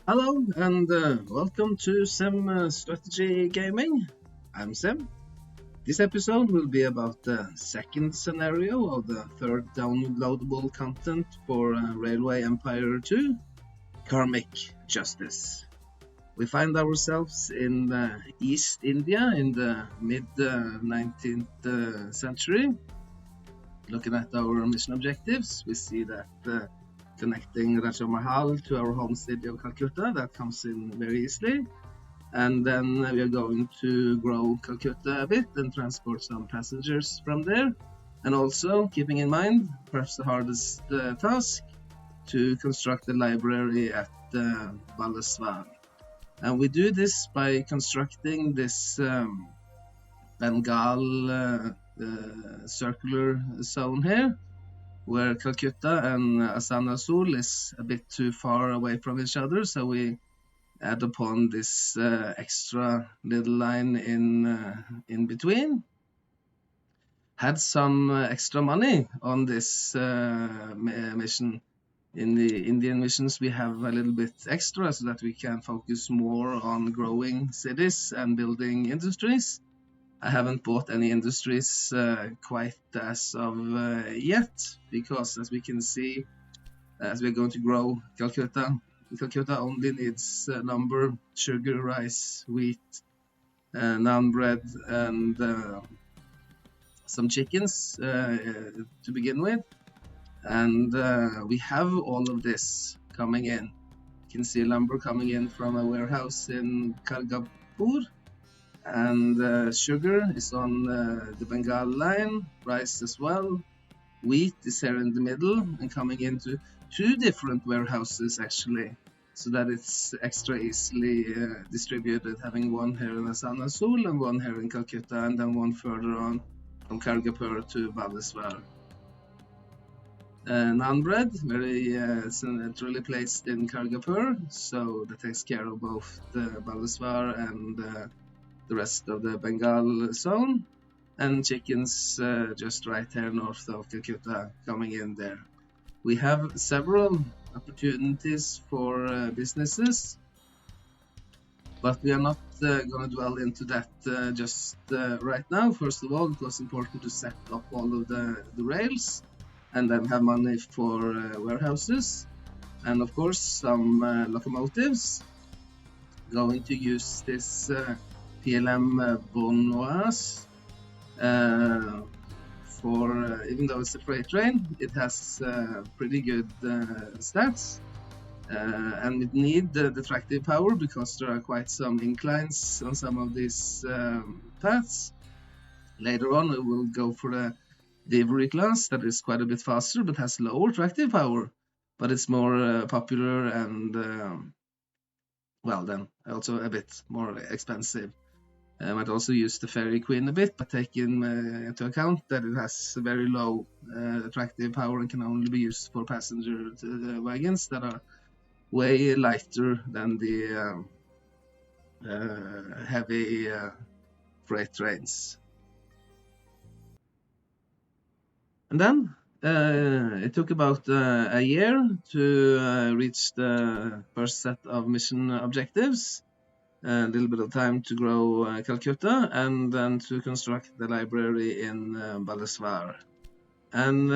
Hello and welcome to Sim Strategy Gaming. I'm Sim. This episode will be about the second scenario of the third downloadable content for Railway Empire 2, Karmic Justice. We find ourselves in East India in the mid 19th century. Looking at our mission objectives, we see that connecting Raja Mahal to our home city of Calcutta, that comes in very easily. And then we are going to grow Calcutta a bit and transport some passengers from there. And also keeping in mind, perhaps the hardest task, to construct a library at Balesvar. And we do this by constructing this Bengal circular zone here, where Calcutta and Asanasol is a bit too far away from each other, so we add upon this extra little line in between. Had some extra money on this mission. In the Indian missions, we have a little bit extra so that we can focus more on growing cities and building industries. I haven't bought any industries quite as of yet, because as we can see, as we're going to grow Calcutta only needs lumber, sugar, rice, wheat, naan bread, and some chickens to begin with. And we have all of this coming in. You can see lumber coming in from a warehouse in Kargapur, and sugar is on the Bengal line, rice as well. Wheat is here in the middle and coming into two different warehouses actually, so that it's extra easily distributed, having one here in Asanasol and one here in Calcutta, and then one further on from Kargapur to Balesvar. Naan bread, very centrally placed in Kargapur, so that takes care of both the Balesvar and the rest of the Bengal zone, and chickens just right here north of Calcutta coming in there. We have several opportunities for businesses, but we are not going to dwell into that just right now. First of all, it was important to set up all of the rails and then have money for warehouses, and of course some locomotives. Going to use this PLM Bonoas for, even though it's a freight train, it has pretty good stats. And it need the tractive power because there are quite some inclines on some of these paths. Later on, we will go for the delivery class that is quite a bit faster but has lower tractive power, but it's more popular and well, then also a bit more expensive. I might also use the Fairy Queen a bit, but taking into account that it has very low attractive power and can only be used for passenger wagons that are way lighter than the heavy freight trains. And then it took about a year to reach the first set of mission objectives. A little bit of time to grow Calcutta, and then to construct the library in Balesvar. And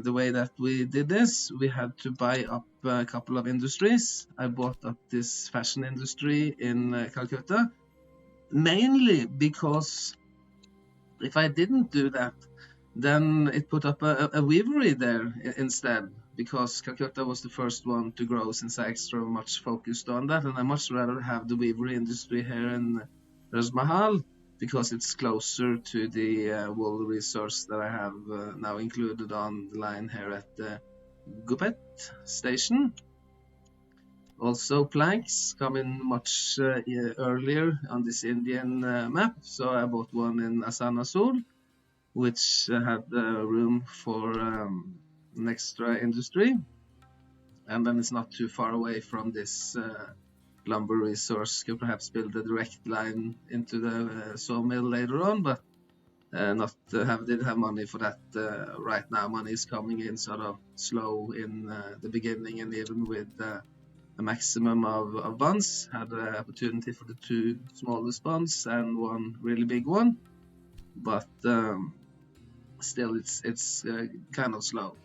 the way that we did this, we had to buy up a couple of industries. I bought up this fashion industry in Calcutta, mainly because if I didn't do that, then it put up a weavery there instead, because Calcutta was the first one to grow, since I extra much focused on that, and I much rather have the weavery industry here in Rajmahal, because it's closer to the wool resource that I have now included on the line here at the Gupet station. Also, planks come in much earlier on this Indian map, so I bought one in Asanasol, which had room for an extra industry, and then it's not too far away from this lumber resource. Could perhaps build a direct line into the sawmill later on, but didn't have money for that right now. Money is coming in sort of slow in the beginning, and even with a maximum of bonds, had the opportunity for the 2 smallest bonds and 1 really big one, but still it's kind of slow.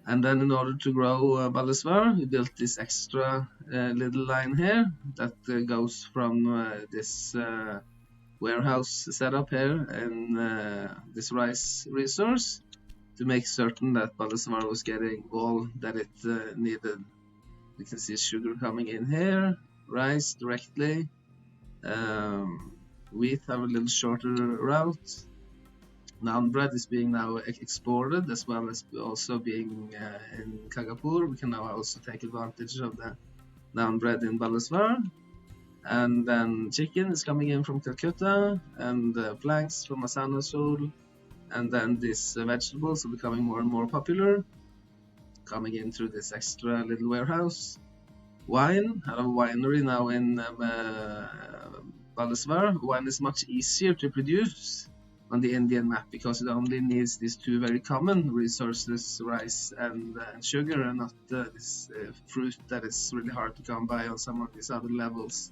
And then in order to grow Ballesvar, we built this extra little line here that goes from this warehouse setup here in this rice resource to make certain that Ballesvar was getting all that it needed. You can see sugar coming in here, rice directly, wheat have a little shorter route. Naan bread is being now exported, as well as also being in Kagapur. We can now also take advantage of the naan bread in Ballesvar. And then chicken is coming in from Calcutta, and planks from Asana Sol. And then these vegetables are becoming more and more popular, coming in through this extra little warehouse. Wine, I have a winery now in Ballesvar. Wine is much easier to produce on the Indian map because it only needs these 2 very common resources, rice and sugar, and not this fruit that is really hard to come by on some of these other levels.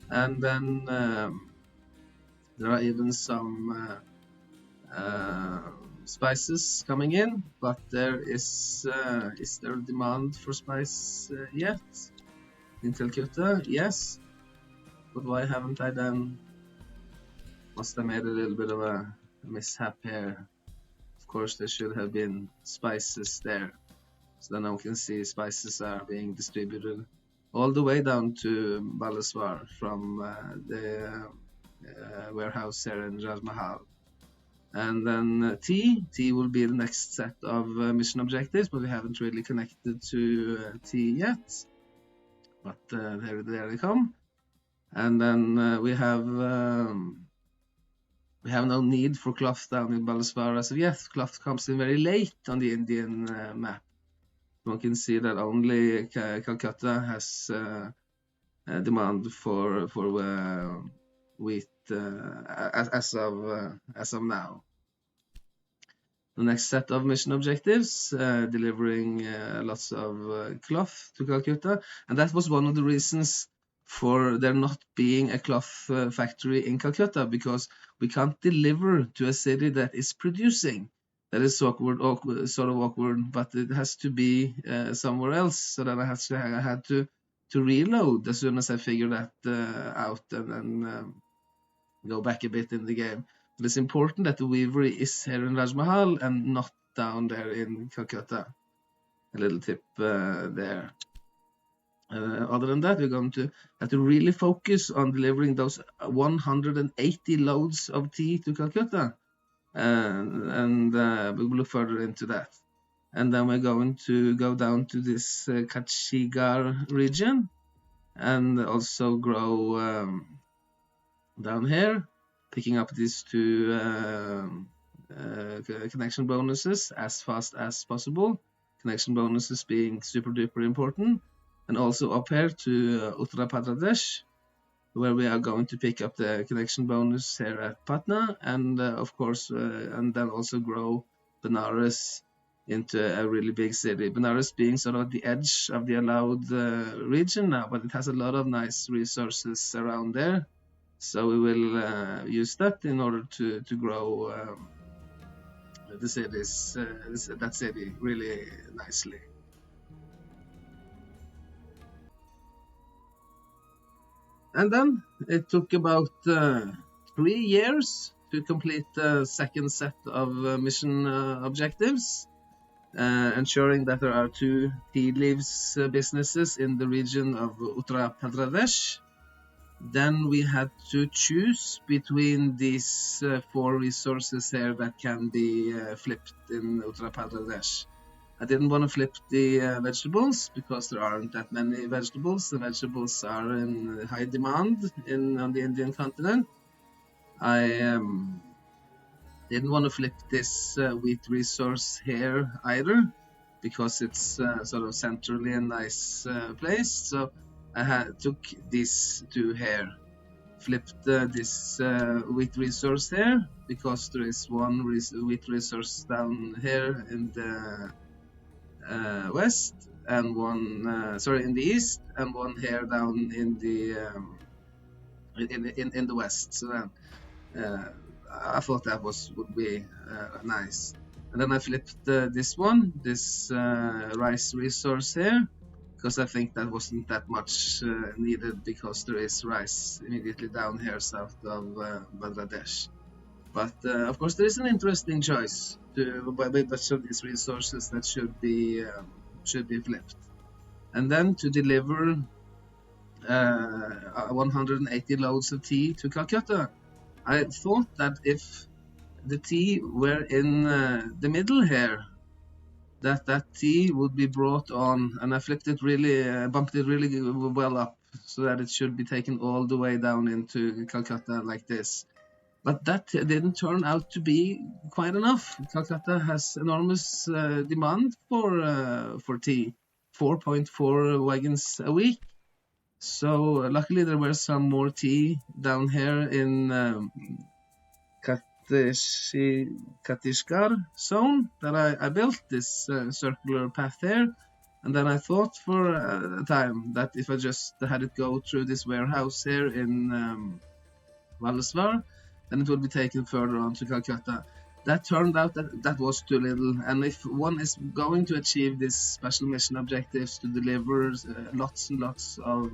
And then there are even some spices coming in, but there is there a demand for spice yet in Calcutta? Yes, but why haven't I then? Must have made a little bit of a mishap here. Of course, there should have been spices there, so then I can see spices are being distributed all the way down to Ballesvar from the warehouse here in Rajmahal. And then tea will be the next set of mission objectives, but we haven't really connected to tea yet. But there they come. And then we have no need for cloth down in Ballesvar as of yet. Cloth comes in very late on the Indian map. One can see that only Calcutta has demand for wheat as of now. The next set of mission objectives, delivering lots of cloth to Calcutta, and that was one of the reasons for there not being a cloth factory in Calcutta, because we can't deliver to a city that is producing. That is awkward, sort of awkward, but it has to be somewhere else. So then I had to reload as soon as I figured that out, and then go back a bit in the game. But it's important that the weavery is here in Rajmahal and not down there in Calcutta. A little tip there. Other than that, we're going to have to really focus on delivering those 180 loads of tea to Calcutta, and we will look further into that. And then we're going to go down to this Kachigar region and also grow down here, picking up these 2 connection bonuses as fast as possible. Connection bonuses being super duper important. And also up here to Uttar Pradesh, where we are going to pick up the connection bonus here at Patna, and of course, and then also grow Benares into a really big city. Benares being sort of the edge of the allowed region now, but it has a lot of nice resources around there. So we will use that in order to grow the cities, that city really nicely. And then it took about 3 years to complete the second set of mission objectives, ensuring that there are 2 tea leaves businesses in the region of Uttar Pradesh. Then we had to choose between these 4 resources here that can be flipped in Uttar Pradesh. I didn't want to flip the vegetables because there aren't that many vegetables. The vegetables are in high demand on the Indian continent. I didn't want to flip this wheat resource here either, because it's sort of centrally a nice place. So I took these 2 here, flipped this wheat resource here, because there is one wheat resource down here in the west, and one in the east, and one here down in the in the west. So then I thought that would be nice. And then I flipped this rice resource here, because I think that wasn't that much needed, because there is rice immediately down here south of Bangladesh. But of course, there is an interesting choice by which of these resources that should be flipped. And then to deliver 180 loads of tea to Calcutta, I thought that if the tea were in the middle here, that tea would be brought on, and I flipped it really, bumped it really well up, so that it should be taken all the way down into Calcutta like this. But that didn't turn out to be quite enough. Calcutta has enormous demand for tea, 4.4 wagons a week. So luckily there were some more tea down here in Katishkar zone that I built this circular path there. And then I thought for a time that if I just had it go through this warehouse here in Valsvar, then it would be taken further on to Calcutta. That turned out that was too little, and if one is going to achieve these special mission objectives to deliver lots and lots of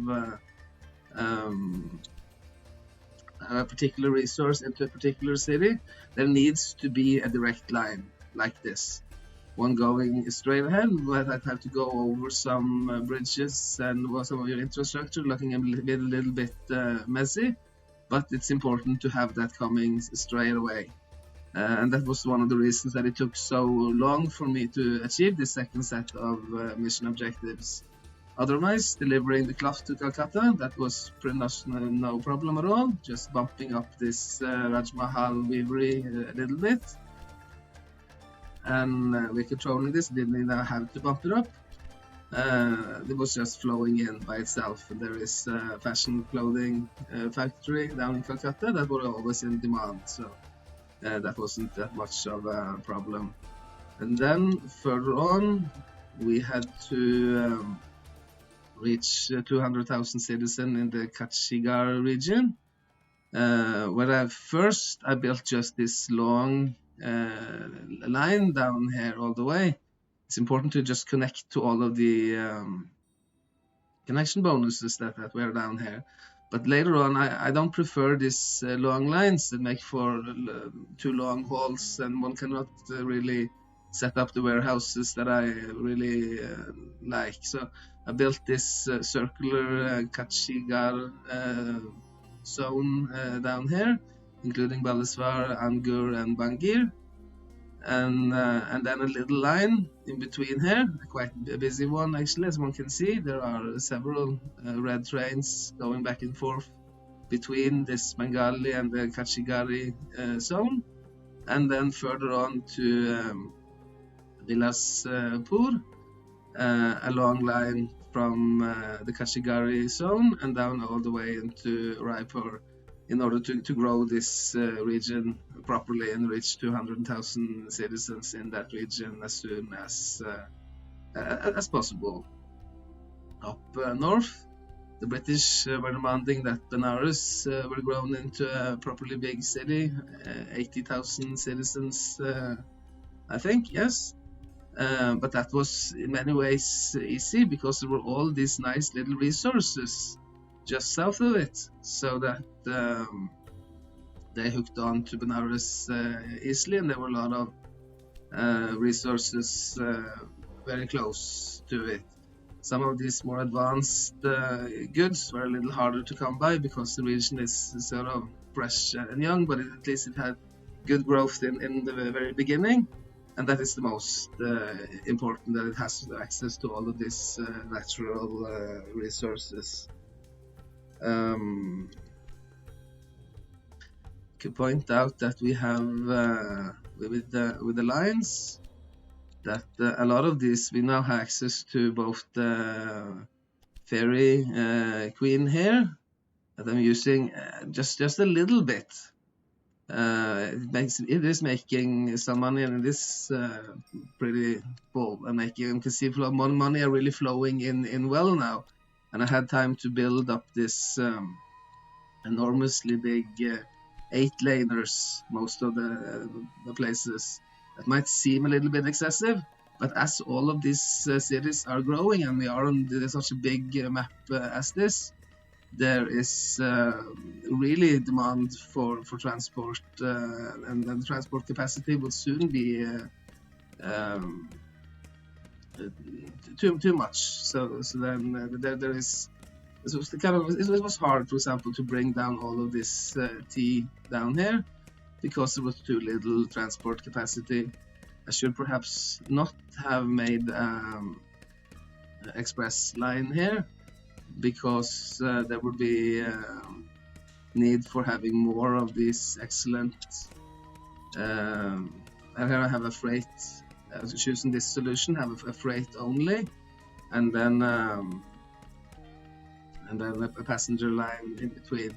a particular resource into a particular city, there needs to be a direct line like this. One going straight ahead, but I'd have to go over some bridges and some of your infrastructure, looking a little bit messy. But it's important to have that coming straight away. And that was one of the reasons that it took so long for me to achieve this second set of mission objectives. Otherwise, delivering the cloth to Calcutta, that was pretty much no problem at all, just bumping up this Raj Mahal weavery a little bit. And we're controlling this, didn't even have to bump it up. It was just flowing in by itself. And there is a fashion clothing factory down in Calcutta that were always in demand, so that wasn't that much of a problem. And then further on, we had to reach 200,000 citizens in the Kachigar region, where I built just this long line down here all the way. It's important to just connect to all of the connection bonuses that were down here. But later on, I don't prefer these long lines that make for too long hauls, and one cannot really set up the warehouses that I really like. So I built this circular Kachigar zone down here, including Baliswar, Angur, and Bangir. And then a little line in between here, quite a busy one actually, as one can see. There are several red trains going back and forth between this Bengali and the Kachigari zone. And then further on to Bilaspur, a long line from the Kachigari zone and down all the way into Raipur, in order to grow this region properly and reach 200,000 citizens in that region as soon as possible. Up north, the British were demanding that Benares were grown into a properly big city, 80,000 citizens, I think, yes. But that was in many ways easy, because there were all these nice little resources just south of it, so that they hooked on to Benares easily, and there were a lot of resources very close to it. Some of these more advanced goods were a little harder to come by, because the region is sort of fresh and young, but at least it had good growth in the very beginning, and that is the most important, that it has access to all of these natural resources. Could point out that we have with the lines, that a lot of these we now have access to, both the fairy queen here that I'm using just a little bit, it is making some money, and it is pretty full, and you can see money are really flowing in well now. And I had time to build up this enormously big 8-laners most of the places. That might seem a little bit excessive, but as all of these cities are growing and we are on such a big map as this, there is really demand for transport, and the transport capacity will soon be um, too much. So then there is. It was hard, for example, to bring down all of this tea down here because there was too little transport capacity. I should perhaps not have made express line here, because there would be need for having more of these excellent. Here I have a freight. Choosing this solution, have a freight only, and then a passenger line in between.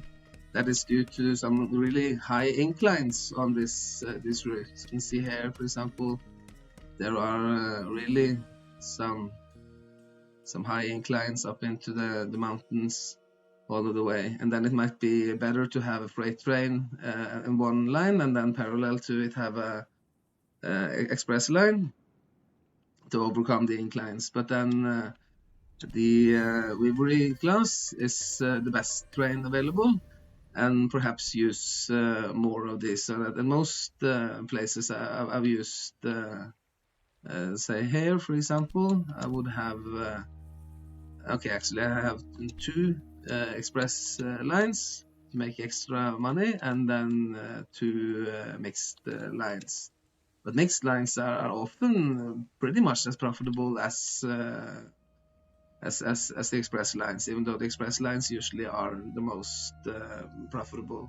That is due to some really high inclines on this route. You can see here, for example, there are really some high inclines up into the mountains all of the way, and then it might be better to have a freight train in one line, and then parallel to it have a express line to overcome the inclines. But then the Weavery class is the best train available, and perhaps use more of this. So that in most places I've used, say here, for example, I would have. Okay, actually, I have 2 express lines to make extra money, and then 2 mixed lines. But mixed lines are often pretty much as profitable as the express lines, even though the express lines usually are the most profitable.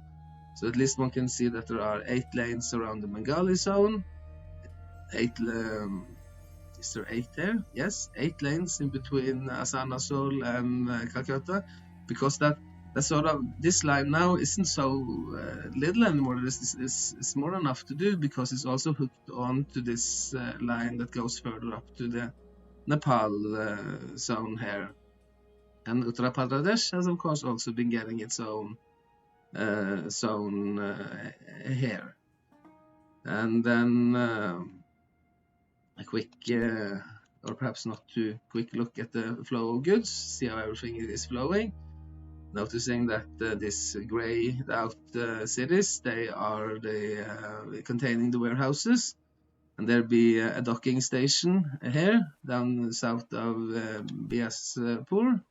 So at least one can see that there are 8 lanes around the Bengali zone. 8 is there 8 there? Yes, 8 lanes in between Asanasol and Calcutta, because that sort of this line now isn't so little anymore. It's more enough to do, because it's also hooked on to this line that goes further up to the Nepal zone here. And Uttar Pradesh has of course also been getting its own zone here. And then a quick, or perhaps not too quick, look at the flow of goods, see how everything is flowing. Noticing that this grayed out cities, they are containing the warehouses, and there'll be a docking station here down south of Biaspur,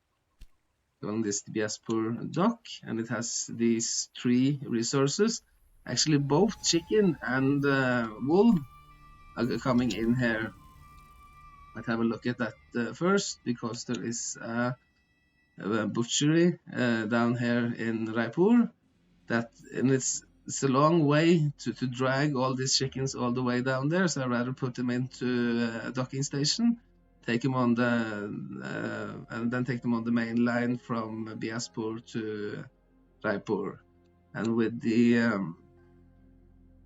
on this Biaspur dock, and it has these 3 resources. Actually, both chicken and wool are coming in here. Let's have a look at that first, because there is a butchery down here in Raipur. And it's a long way to drag all these chickens all the way down there, so I'd rather put them into a docking station, take them on and then take them on the main line from Biaspur to Raipur. And with the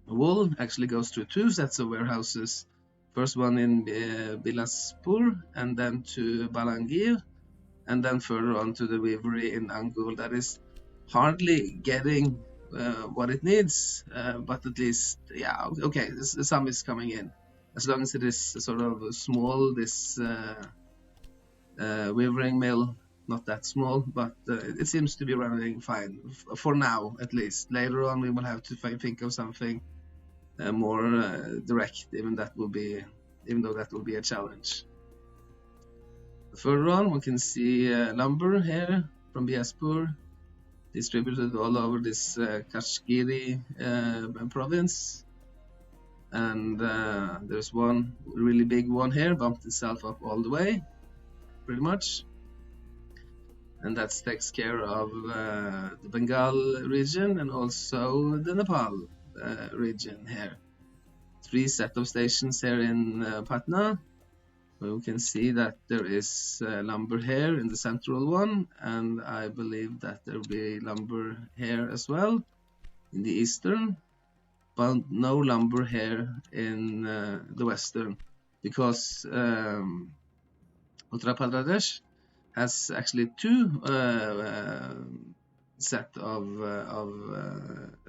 wool actually goes through 2 sets of warehouses. First one in Bilaspur, and then to Balangir, and then further on to the weavery in Angul. That is hardly getting what it needs, but at least, yeah, okay, some is coming in. As long as it is sort of small, this weavering mill, not that small, but it seems to be running fine for now, at least. Later on, we will have to think of something more direct, even though that will be a challenge. Further on, we can see lumber here from Biaspur, distributed all over this Kashmiri province. And there's one really big one here, bumped itself up all the way, pretty much. And that takes care of the Bengal region and also the Nepal region here. 3 set of stations here in Patna. We can see that there is lumber here in the central one, and I believe that there will be lumber here as well in the eastern. but no lumber here in the western, because Uttar Pradesh has actually two set of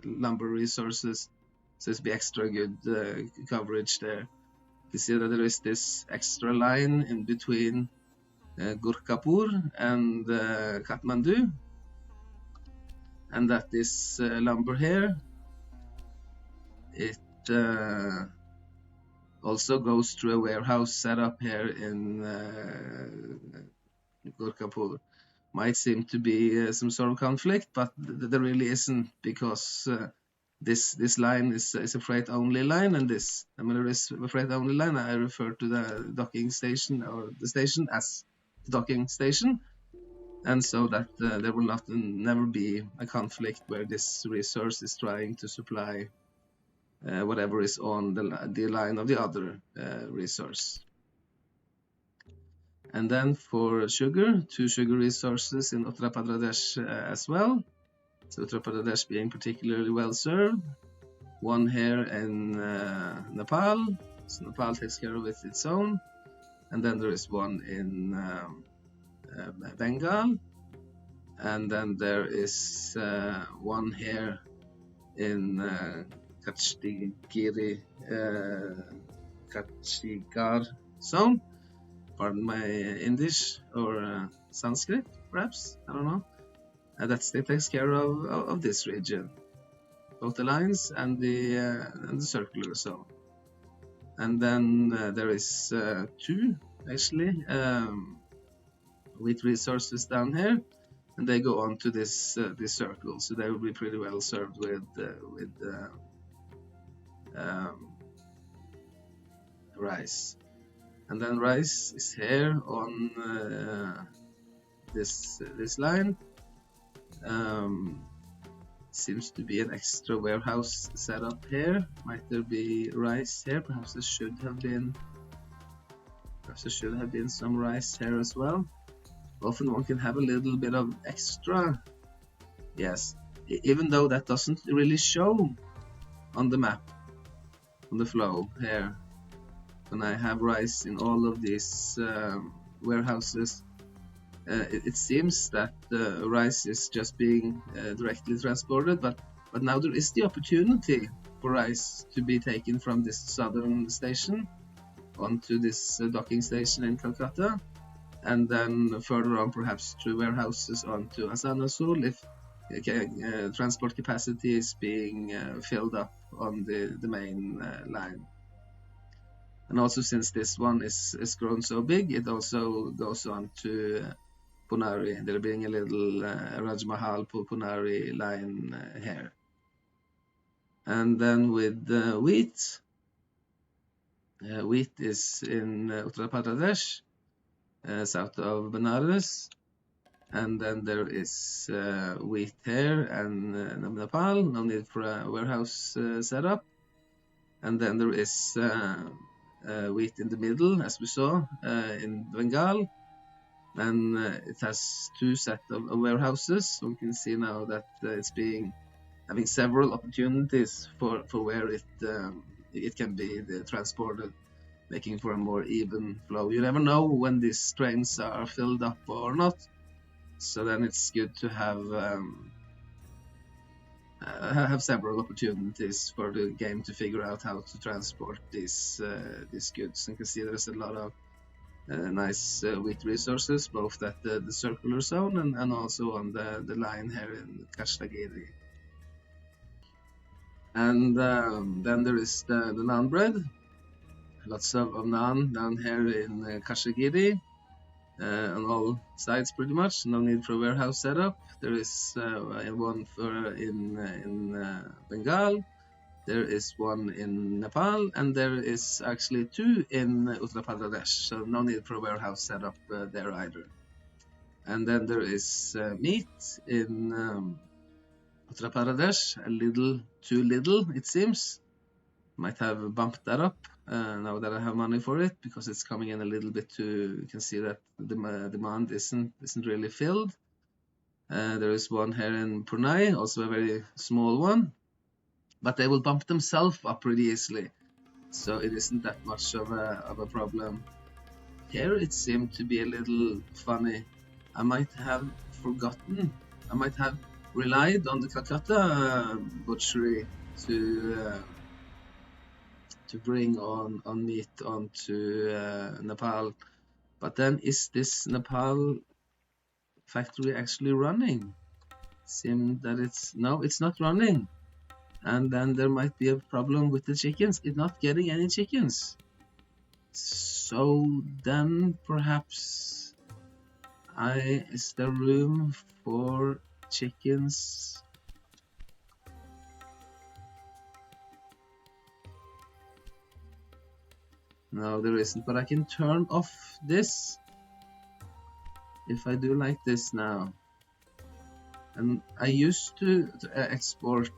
lumber resources, so it's be extra good coverage there. You see that there is this extra line in between Gurkhapur and Kathmandu, and that this lumber here, it also goes through a warehouse set up here in Gurkhapur. Might seem to be some sort of conflict, but there really isn't, because this line is a freight only line, and this, when there is a freight only line, I refer to the docking station, or the station, as the docking station, and so that there will never be a conflict where this resource is trying to supply whatever is on the line of the other resource. And then for sugar, two sugar resources in Uttar Pradesh as well. So Uttar Pradesh being particularly well served. One here in Nepal, so Nepal takes care of it its own. And then there is one in Bengal. And then there is one here in Kachtigar zone. Pardon my English or Sanskrit, perhaps, I don't know. That takes care of this region, both the lines and the circular zone. And then there is two, actually, wheat resources down here, and they go on to this circle, so they will be pretty well served with rice. And then rice is here on this line. Seems to be an extra warehouse set up here. Might there be rice here? Perhaps there should have been some rice here as well. Often one can have a little bit of extra. Yes, even though that doesn't really show on the map, on the flow here. When I have rice in all of these warehouses, it seems that rice is just being directly transported, but now there is the opportunity for rice to be taken from this southern station onto this docking station in Calcutta, and then further on perhaps through warehouses onto Asanasol if transport capacity is being filled up on the main line. And also, since this one is grown so big, it also goes on to Punari, there being a little Rajmahal Punari line here. And then with wheat, wheat is in Uttar Pradesh, south of Benares, and then there is wheat here and Nepal, no need for a warehouse setup. And then there is wheat in the middle, as we saw, in Bengal, and it has two set of warehouses. So we can see now that it's having several opportunities for where it can be transported, making for a more even flow. You never know when these trains are filled up or not, so then it's good to have several opportunities for the game to figure out how to transport these goods. And you can see there's a lot of nice wheat resources, both at the circular zone and also on the line here in Kashtagiri. And then there is the naan bread. Lots of naan down here in Kashtagiri, on all sides pretty much. No need for a warehouse setup. There is one in Bengal. There is one in Nepal, and there is actually two in Uttar Pradesh, so no need for a warehouse setup there either. And then there is meat in Uttar Pradesh, a little too little, it seems. Might have bumped that up now that I have money for it, because it's coming in a little bit too. You can see that the demand isn't really filled. There is one here in Purnai, also a very small one. but they will bump themselves up pretty easily, so it isn't that much of a problem. Here it seemed to be a little funny. I might have forgotten. I might have relied on the Calcutta butchery to bring on meat onto Nepal. But then, is this Nepal factory actually running? Seems that it's not running. And then there might be a problem with the chickens. It's not getting any chickens. So then perhaps is there room for chickens? No, there isn't, but I can turn off this if I do like this now. And I used to export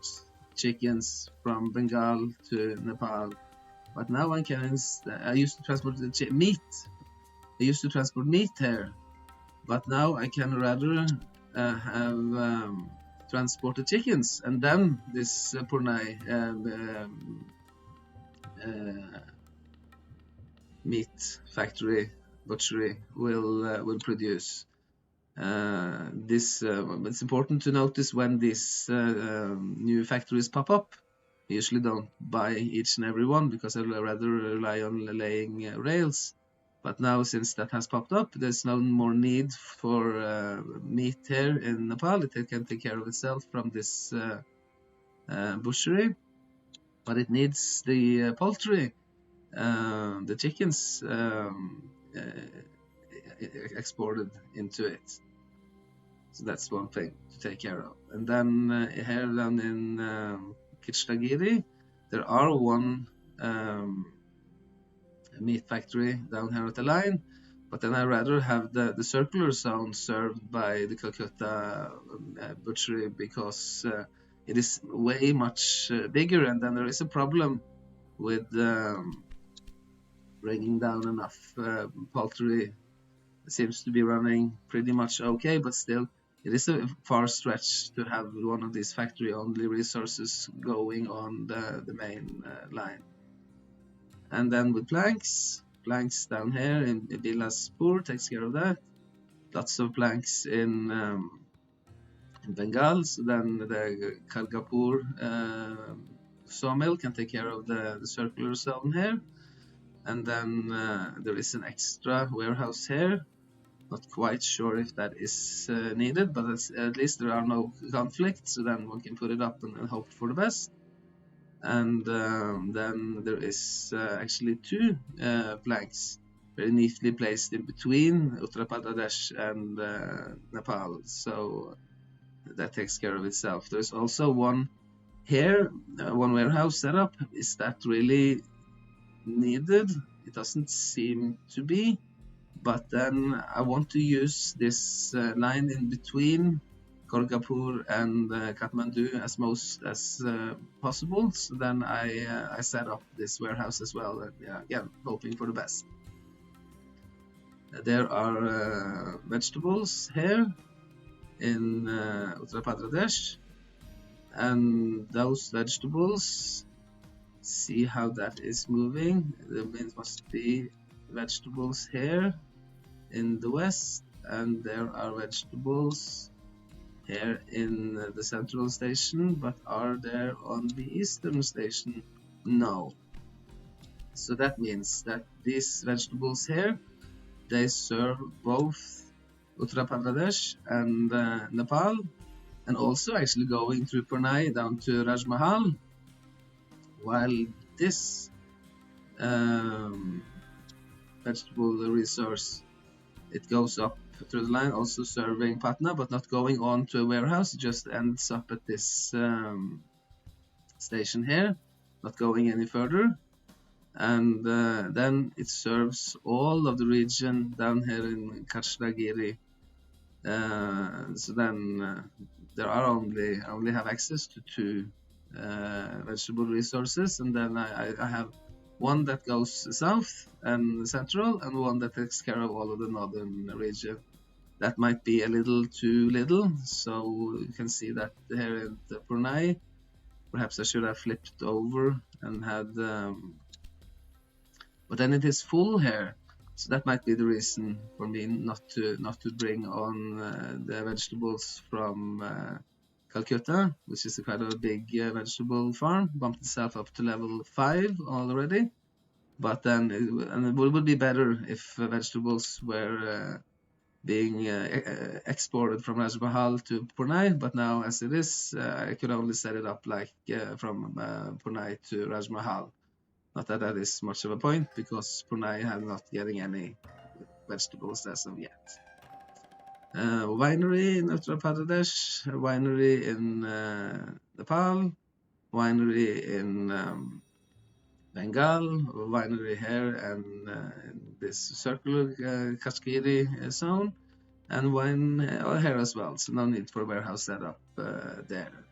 chickens from Bengal to Nepal, but now I can. I used to transport the meat. I used to transport meat here, but now I can rather have transported chickens, and then this Purnai meat factory butchery will produce. It's important to notice when these new factories pop up. I usually don't buy each and every one because I rather rely on laying rails. But now, since that has popped up, there's no more need for meat here in Nepal. It can take care of itself from this butchery, but it needs the poultry, the chickens exported into it. So that's one thing to take care of. And then here down in Kitchlagiri, there are one meat factory down here at the line, but then I rather have the circular zone served by the Calcutta butchery because it is way much bigger, and then there is a problem with bringing down enough poultry. It seems to be running pretty much okay, but still it is a far stretch to have one of these factory-only resources going on the main line. And then with planks down here in Bilaspur takes care of that. Lots of planks in Bengal, so then the Kargapur sawmill can take care of the circular zone here. And then there is an extra warehouse here. Not quite sure if that is needed, but at least there are no conflicts, so then one can put it up and hope for the best. And then there is actually two planks very neatly placed in between Uttar Pradesh and Nepal, so that takes care of itself. There's also one here, one warehouse setup. Is that really needed? It doesn't seem to be. But then I want to use this line in between Korgapur and Kathmandu as most as possible. So then I set up this warehouse as well. And, again, hoping for the best. There are vegetables here in Uttar Pradesh, and those vegetables, see how that is moving. There must be vegetables here in the west, and there are vegetables here in the central station, but are there on the eastern station? No. So that means that these vegetables here, they serve both Uttar Pradesh and Nepal, and also actually going through Purnai down to Rajmahal, while this vegetable resource, it goes up through the line, also serving Patna, but not going on to a warehouse. It just ends up at this station here, not going any further. And then it serves all of the region down here in Kachlagiri. So then there are only have access to two vegetable resources, and then I have one that goes south and central, and one that takes care of all of the northern region. That might be a little too little, so you can see that here in the Purnai, Perhaps I should have flipped over and had, but then it is full here. So that might be the reason for me not to bring on the vegetables from Calcutta, which is a kind of a big vegetable farm. Bumped itself up to level 5 already. But then it would be better if vegetables were being exported from Raj Mahal to Purnai. But now, as it is, I could only set it up like from Purnai to Raj Mahal. Not that that is much of a point, because Purnai is not getting any vegetables as of yet. Winery in Uttar Pradesh, winery in Nepal, winery in Bengal, winery here and in this circular Kashmiri zone, and wine here as well. So no need for a warehouse setup there.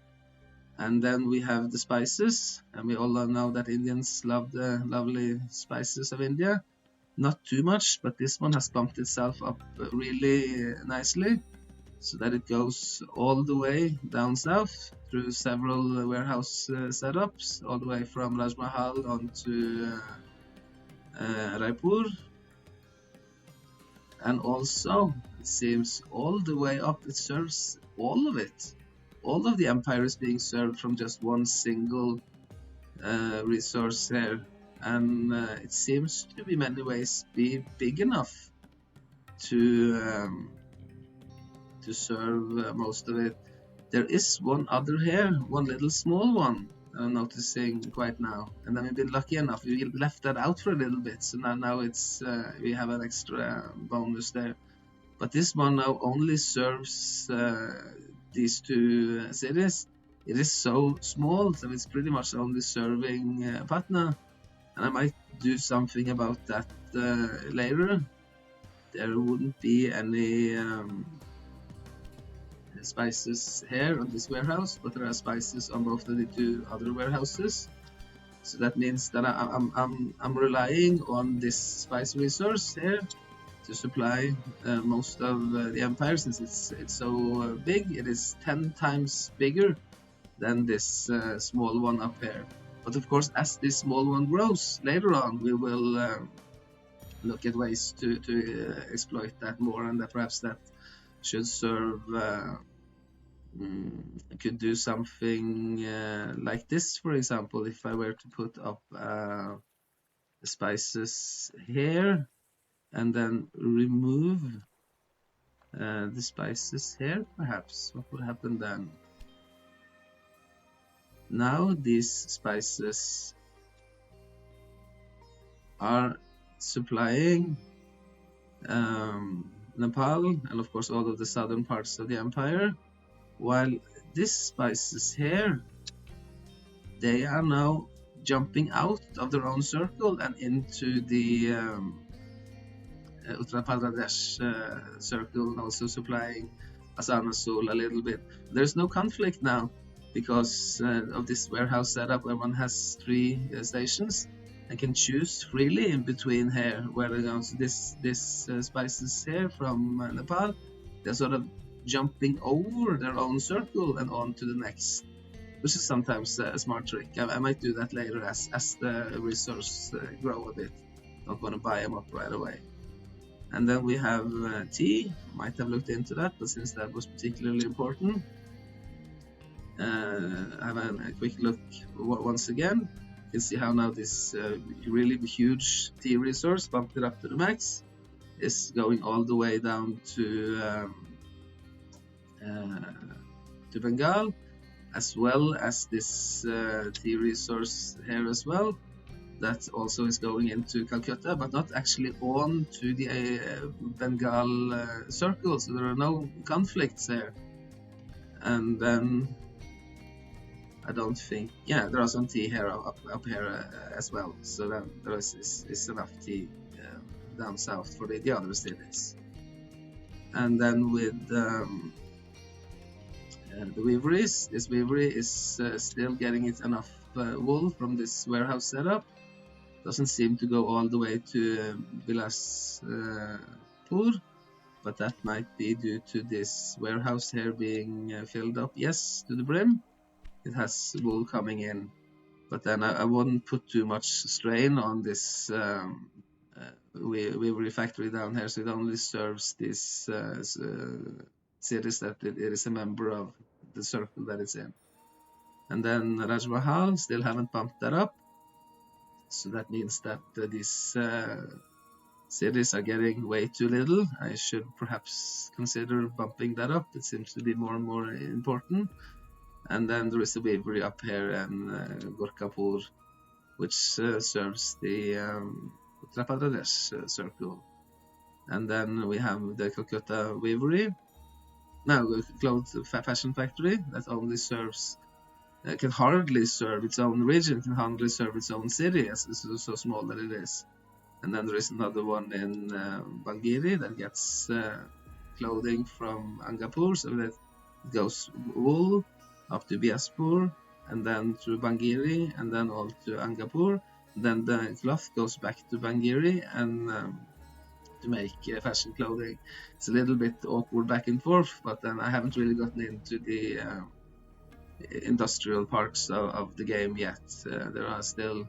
And then we have the spices, and we all know that Indians love the lovely spices of India. Not too much, but this one has bumped itself up really nicely, so that it goes all the way down south through several warehouse setups, all the way from Raj Mahal on to Raipur. And also, it seems all the way up, it serves all of it. All of the empire is being served from just one single resource here. And it seems to be many ways be big enough to serve most of it. There is one other here, one little small one I'm noticing quite now, and then we've been lucky enough, we left that out for a little bit, so now it's we have an extra bonus there. But this one now only serves these two cities. It is so small, so it's pretty much only serving Patna, and I might do something about that later. There wouldn't be any spices here on this warehouse, but there are spices on both of the two other warehouses. So that means that I'm relying on this spice resource here to supply most of the empire, since it's so big. It is 10 times bigger than this small one up here. But of course, as this small one grows later on, we will look at ways to exploit that more, and that perhaps that should serve. I could do something like this, for example, if I were to put up the spices here and then remove the spices here, perhaps. What would happen then? Now these spices are supplying Nepal and of course all of the southern parts of the empire, while these spices here, they are now jumping out of their own circle and into the Uttar Pradesh circle, and also supplying Asanasol a little bit. There's no conflict now because of this warehouse setup where one has 3 stations and can choose freely in between here, where it goes this spices here from Nepal. They're sort of jumping over their own circle and on to the next, which is sometimes a smart trick. I might do that later as the resource grow a bit. Don't want to buy them up right away. And then we have tea. Might have looked into that, but since that was particularly important, have a quick look once again. You can see how now this really huge tea resource, bumped it up to the max, is going all the way down to Bengal, as well as this tea resource here as well. That also is going into Calcutta, but not actually on to the Bengal circle, so there are no conflicts there. And then I don't think, yeah, there are some tea here up here as well, so then there is enough tea down south for the other cities. And then with the weaveries, this weavery is still getting it enough wool from this warehouse setup. Doesn't seem to go all the way to Bilaspur, but that might be due to this warehouse here being filled up, yes, to the brim. You it has wool coming in. But then I wouldn't put too much strain on this weavery factory down here, so it only serves these cities that it is a member of the circle that it's in. And then Raj Mahal, still haven't bumped that up, so that means that these cities are getting way too little. I should perhaps consider bumping that up. It seems to be more and more important. And then there is a weavery up here and Gorkapur, which serves the Uttar Pradesh circle. And then we have the Calcutta weavery, clothes fashion factory that only serves, can hardly serve its own region, can hardly serve its own city, as it's so small that it is. And then there is another one in Bangiri that gets clothing from Angapur, so that it goes wool up to Biaspur, and then through Bangiri, and then all to Angapur. Then the cloth goes back to Bangiri and to make fashion clothing. It's a little bit awkward back and forth, but then I haven't really gotten into the industrial parts of the game yet. There are still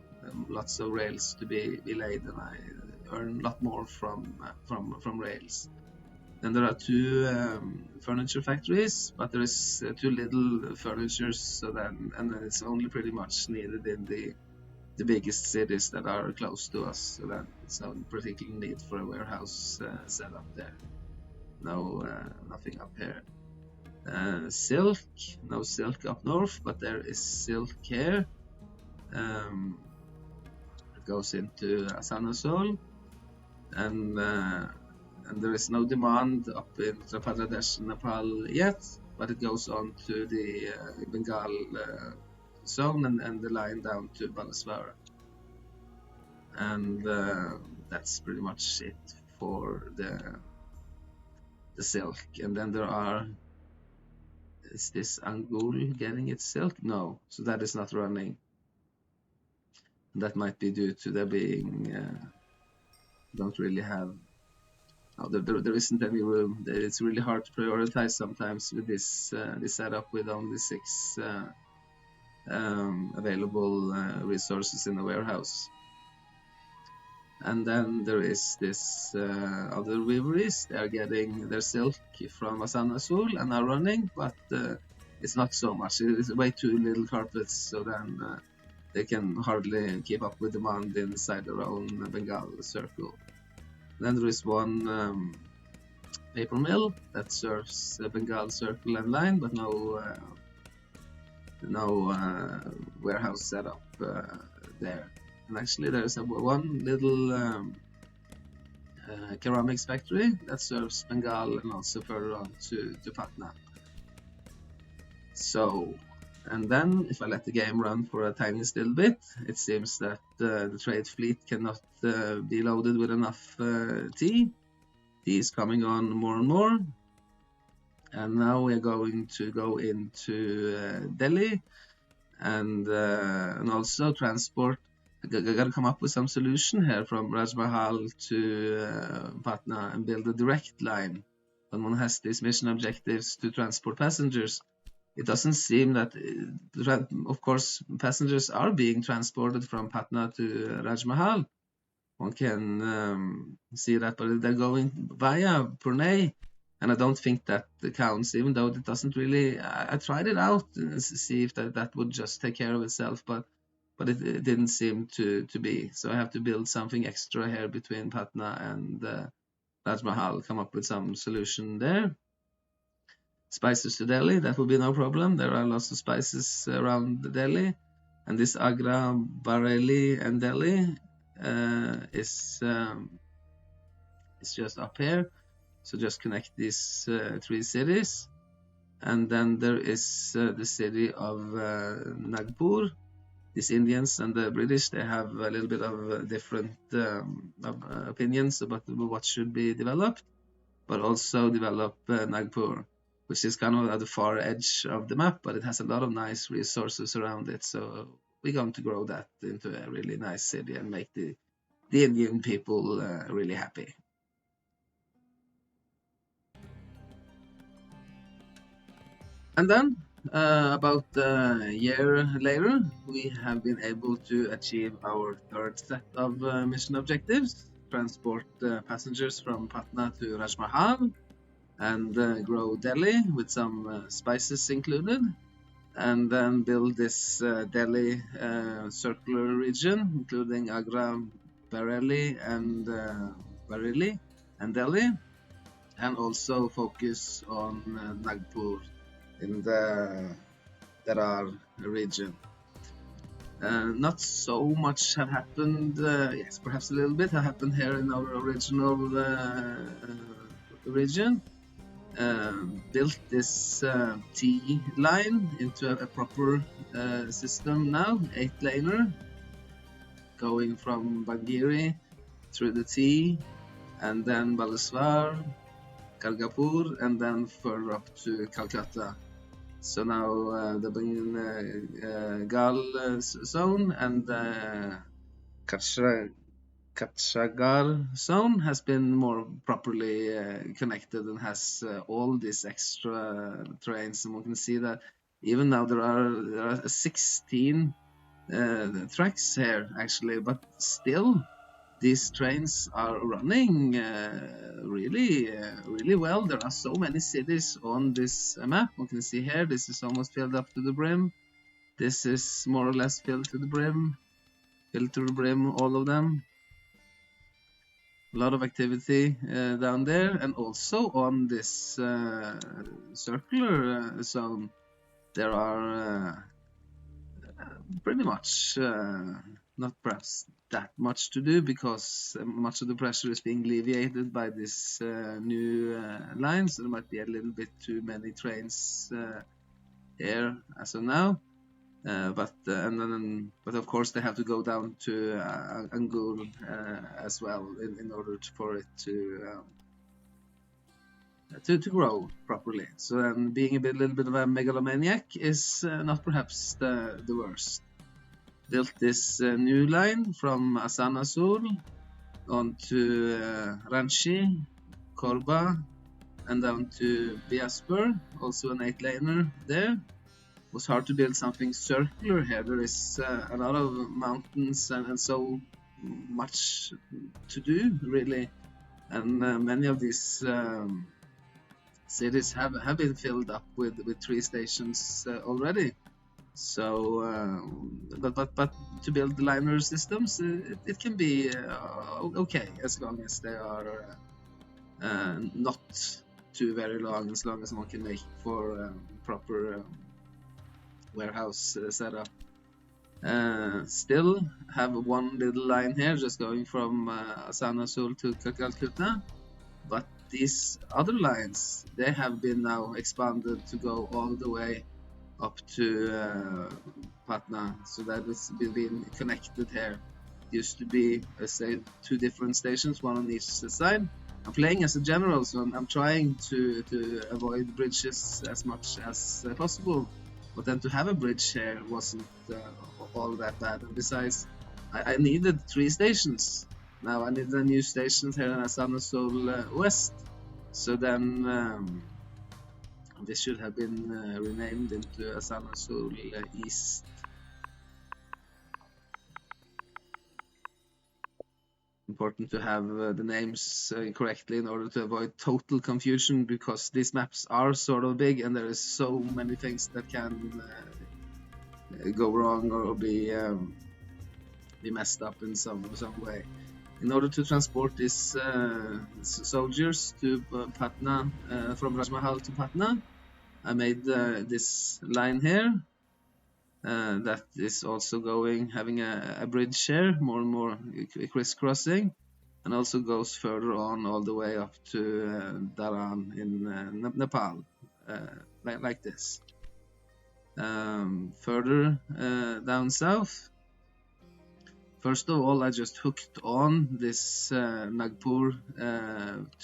lots of rails to be laid, and I earn a lot more from rails. Then there are two furniture factories, but there is too little furniture, so then it's only pretty much needed in the biggest cities that are close to us, so then it's no particular need for a warehouse set up there. No, nothing up here. Silk, no silk up north, but there is silk here. It goes into Asanasol, and there is no demand up in Uttar Pradesh and Nepal yet, but it goes on to the Bengal zone and the line down to Balaswara. And that's pretty much it for the silk. And then there are, is this Angul getting its silk? No, so that is not running. That might be due to there being, don't really have, no, there isn't any room. It's really hard to prioritize sometimes with this setup with only 6 available resources in the warehouse. And then there is this other weaveries. They are getting their silk from Asanasul and are running, but it's not so much. It's way too little carpets, so then they can hardly keep up with demand inside their own Bengal circle. Then there is one paper mill that serves the Bengal circle and line, but no warehouse setup there. And actually there is one little ceramics factory that serves Bengal and also further on to Patna. So, and then if I let the game run for a tiny little bit, it seems that the trade fleet cannot be loaded with enough tea. Tea is coming on more and more. And now we're going to go into Delhi and also transport. I gotta come up with some solution here from Raj Mahal to Patna and build a direct line. When one has these mission objectives to transport passengers, it doesn't seem that, of course, passengers are being transported from Patna to Raj Mahal. One can see that, but they're going via Pune, and I don't think that counts, even though it doesn't really. I tried it out to see if that would just take care of itself, but it didn't seem to be. So I have to build something extra here between Patna and Raj Mahal, come up with some solution there. Spices to Delhi, that will be no problem. There are lots of spices around Delhi. And this Agra, Bareilly and Delhi is just up here. So just connect these 3 cities. And then there is the city of Nagpur. These Indians and the British, they have a little bit of different opinions about what should be developed, but also develop Nagpur, which is kind of at the far edge of the map, but it has a lot of nice resources around it. So we're going to grow that into a really nice city and make the Indian people really happy. And then About a year later, we have been able to achieve our third set of mission objectives: transport passengers from Patna to Rajmahal and grow Delhi with some spices included, and then build this Delhi circular region, including Agra, Bareilly and Delhi, and also focus on Nagpur in the Darar region. Not so much have happened, yes, perhaps a little bit have happened here in our original region. Built this T line into a proper system now, 8-laner, going from Bangiri through the T, and then Baleswar, Kargapur, and then further up to Calcutta. So now the Bengal zone and the Kachgar zone has been more properly connected and has all these extra trains. And we can see that even now there are 16 tracks here actually, but still these trains are running really well. There are so many cities on this map. We can see here, this is almost filled up to the brim. This is more or less filled to the brim, all of them. A lot of activity down there, and also on this circular zone, there are pretty much not perhaps that much to do, because much of the pressure is being alleviated by this new line, so there might be a little bit too many trains here as of now. But of course they have to go down to Angul as well in order for it to grow properly. So then being a little bit of a megalomaniac is not perhaps the worst. Built this new line from Asanasol onto Ranchi, Korba, and down to Biaspur, also an 8-laner there. It was hard to build something circular here. There is a lot of mountains and so much to do, really. And many of these cities have been filled up with 3 stations already. So, but to build liner systems, it can be okay, as long as they are not too very long, as long as one can make for proper warehouse setup. Still have one little line here just going from Asanasol to Calcutta, but these other lines, they have been now expanded to go all the way up to Patna, so that it's been connected here. It used to be, say, 2 different stations, one on each side. I'm playing as a general, so I'm trying to avoid bridges as much as possible. But then to have a bridge here wasn't all that bad. And besides, I needed 3 stations. Now I need a new station here in Asanasol West. So then this should have been renamed into Asanasol East. Important to have the names correctly in order to avoid total confusion, because these maps are sort of big and there is so many things that can go wrong or be messed up in some way. In order to transport these soldiers to Patna, from Rajmahal to Patna, I made this line here that is also having a bridge here, more and more crisscrossing, and also goes further on all the way up to Dharan in Nepal, like this. Further down south, first of all, I just hooked on this Nagpur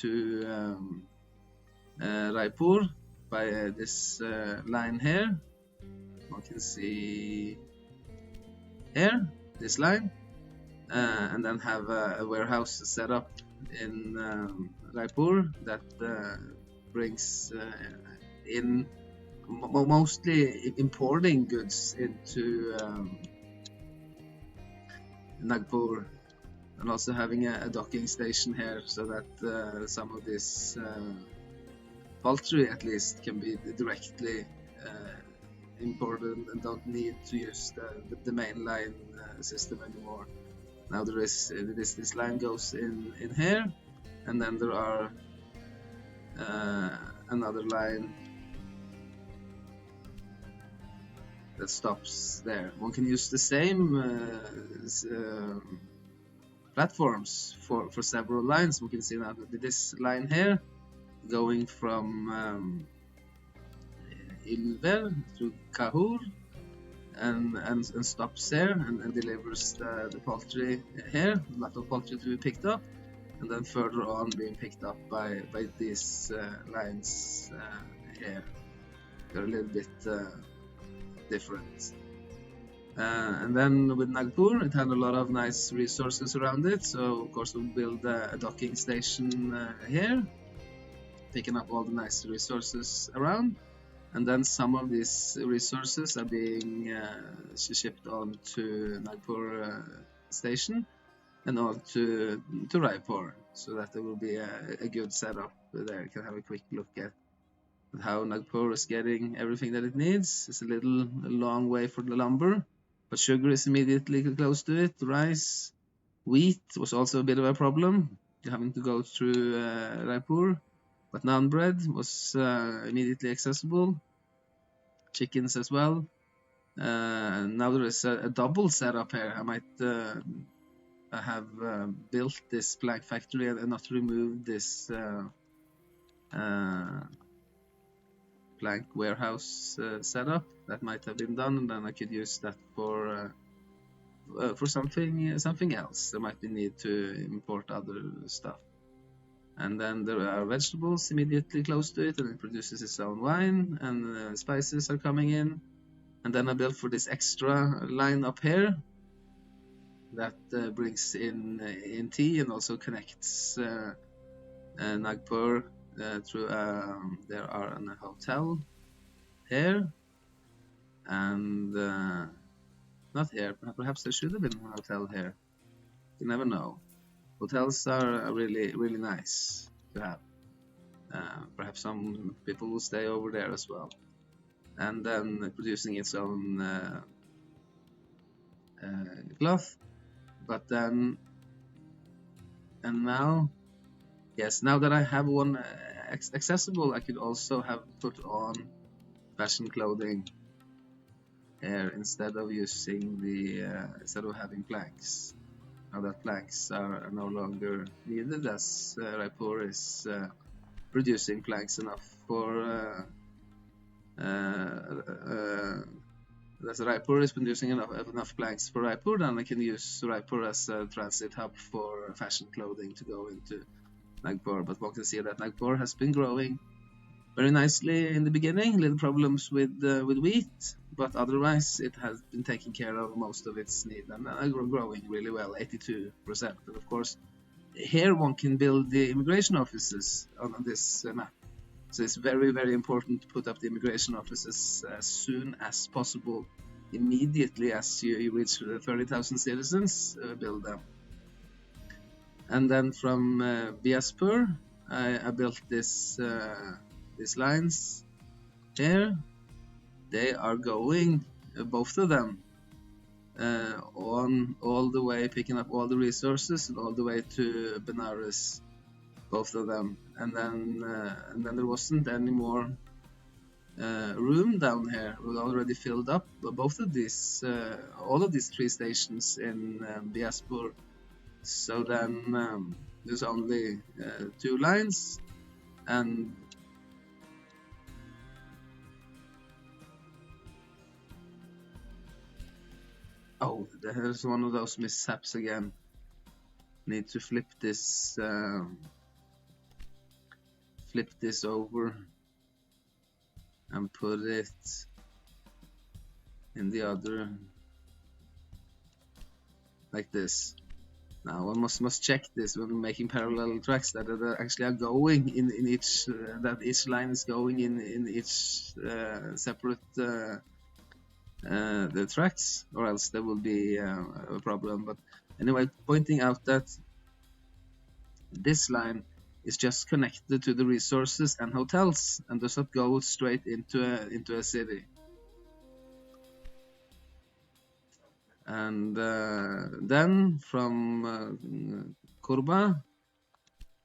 to Raipur by this line here. You can see here, this line, and then have a warehouse set up in Raipur that brings in mostly importing goods into Nagpur, and also having a docking station here so that some of this poultry at least can be directly imported and don't need to use the mainline system anymore. Now there is this line goes in here, and then there are another line that stops there. One can use the same platforms for several lines. We can see now that this line here going from Ilver to Kahur and stops there and delivers the poultry here, a lot of poultry to be picked up, and then further on being picked up by these lines here. They're a little bit different. And then with Nagpur, it had a lot of nice resources around it, so of course we'll build a docking station here, picking up all the nice resources around, and then some of these resources are being shipped on to Nagpur station and on to Raipur, so that there will be a good setup there. You can have a quick look at how Nagpur is getting everything that it needs. It's a long way for the lumber, but sugar is immediately close to it. Rice, wheat was also a bit of a problem, having to go through Raipur, but naan bread was immediately accessible. Chickens as well. Now there is a double setup here. I might have built this plank factory and not removed this plank warehouse setup. That might have been done, and then I could use that for something else. There might be need to import other stuff. And then there are vegetables immediately close to it, and it produces its own wine, and spices are coming in. And then I built for this extra line up here that brings in tea and also connects Nagpur through there are a hotel here, and not here, perhaps there should have been a hotel here, you never know. Hotels are really nice to have. Perhaps some people will stay over there as well, and then producing its own cloth. But then, and now, yes, now that I have one accessible, I could also have put on fashion clothing here instead of using instead of having planks. Now that planks are no longer needed, as Raipur is producing planks enough for as Raipur is producing enough planks for Raipur, then I can use Raipur as a transit hub for fashion clothing to go into Nagpur. But one can see that Nagpur has been growing very nicely in the beginning. Little problems with wheat, but otherwise it has been taking care of most of its need and growing really well, 82%. And of course, here one can build the immigration offices on this map. So it's very important to put up the immigration offices as soon as possible, immediately as you reach 30,000 citizens, build them. And then from Biaspur, I built these lines here. They are going, both of them, on all the way, picking up all the resources and all the way to Benares, both of them. And then there wasn't any more room down here. It was already filled up. But both of these, all of these 3 stations in Biaspur. So then there's only 2 lines, and oh, there's one of those mishaps again. Need to flip this over and put it in the other, like this. Now one must check this when making parallel tracks that actually are going in each that each line is going in each separate the tracks, or else there will be a problem. But anyway, pointing out that this line is just connected to the resources and hotels and does not go straight into a city. And then from Kurba,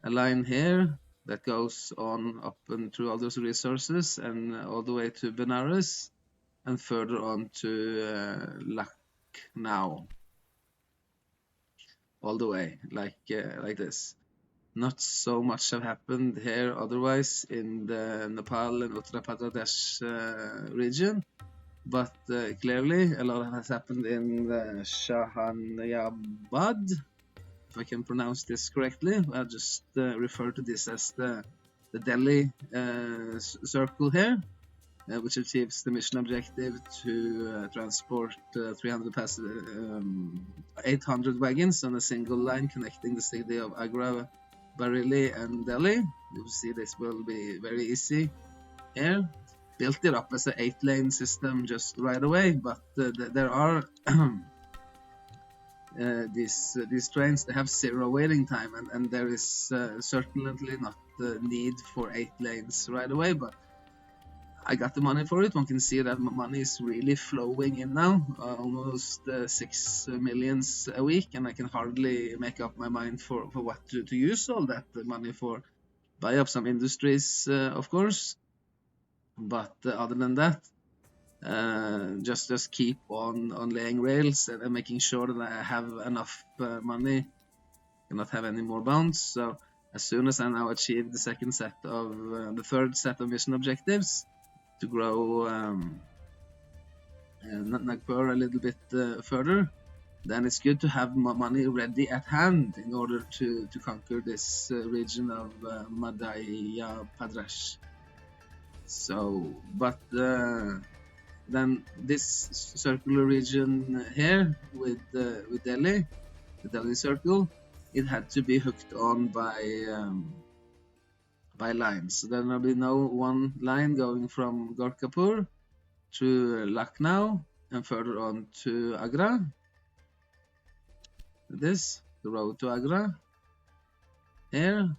a line here that goes on up and through all those resources and all the way to Benares and further on to Lucknow, all the way like this. Not so much have happened here otherwise in the Nepal and Uttar Pradesh region, but clearly a lot has happened in Shahanabad, if I can pronounce this correctly. I'll just refer to this as the Delhi circle here, which achieves the mission objective to transport 800 wagons on a single line connecting the city of Agra, Bareilly and Delhi. You see this will be very easy here. Built it up as an 8-lane system just right away, but there are these trains, they have 0 waiting time, and there is certainly not the need for 8 lanes right away, but I got the money for it. One can see that money is really flowing in now, almost 6 millions a week, and I can hardly make up my mind for what to use all that money for. Buy up some industries, of course, but other than that, just keep on laying rails and making sure that I have enough money, cannot have any more bounds. So as soon as I now achieve the third set of mission objectives, to grow Nagpur a little bit further, then it's good to have money ready at hand in order to conquer this region of Madhya Pradesh. So, but then this circular region here with Delhi, the Delhi circle, it had to be hooked on by lines. So there will be no one line going from Gorkapur to Lucknow and further on to Agra. This, the road to Agra here,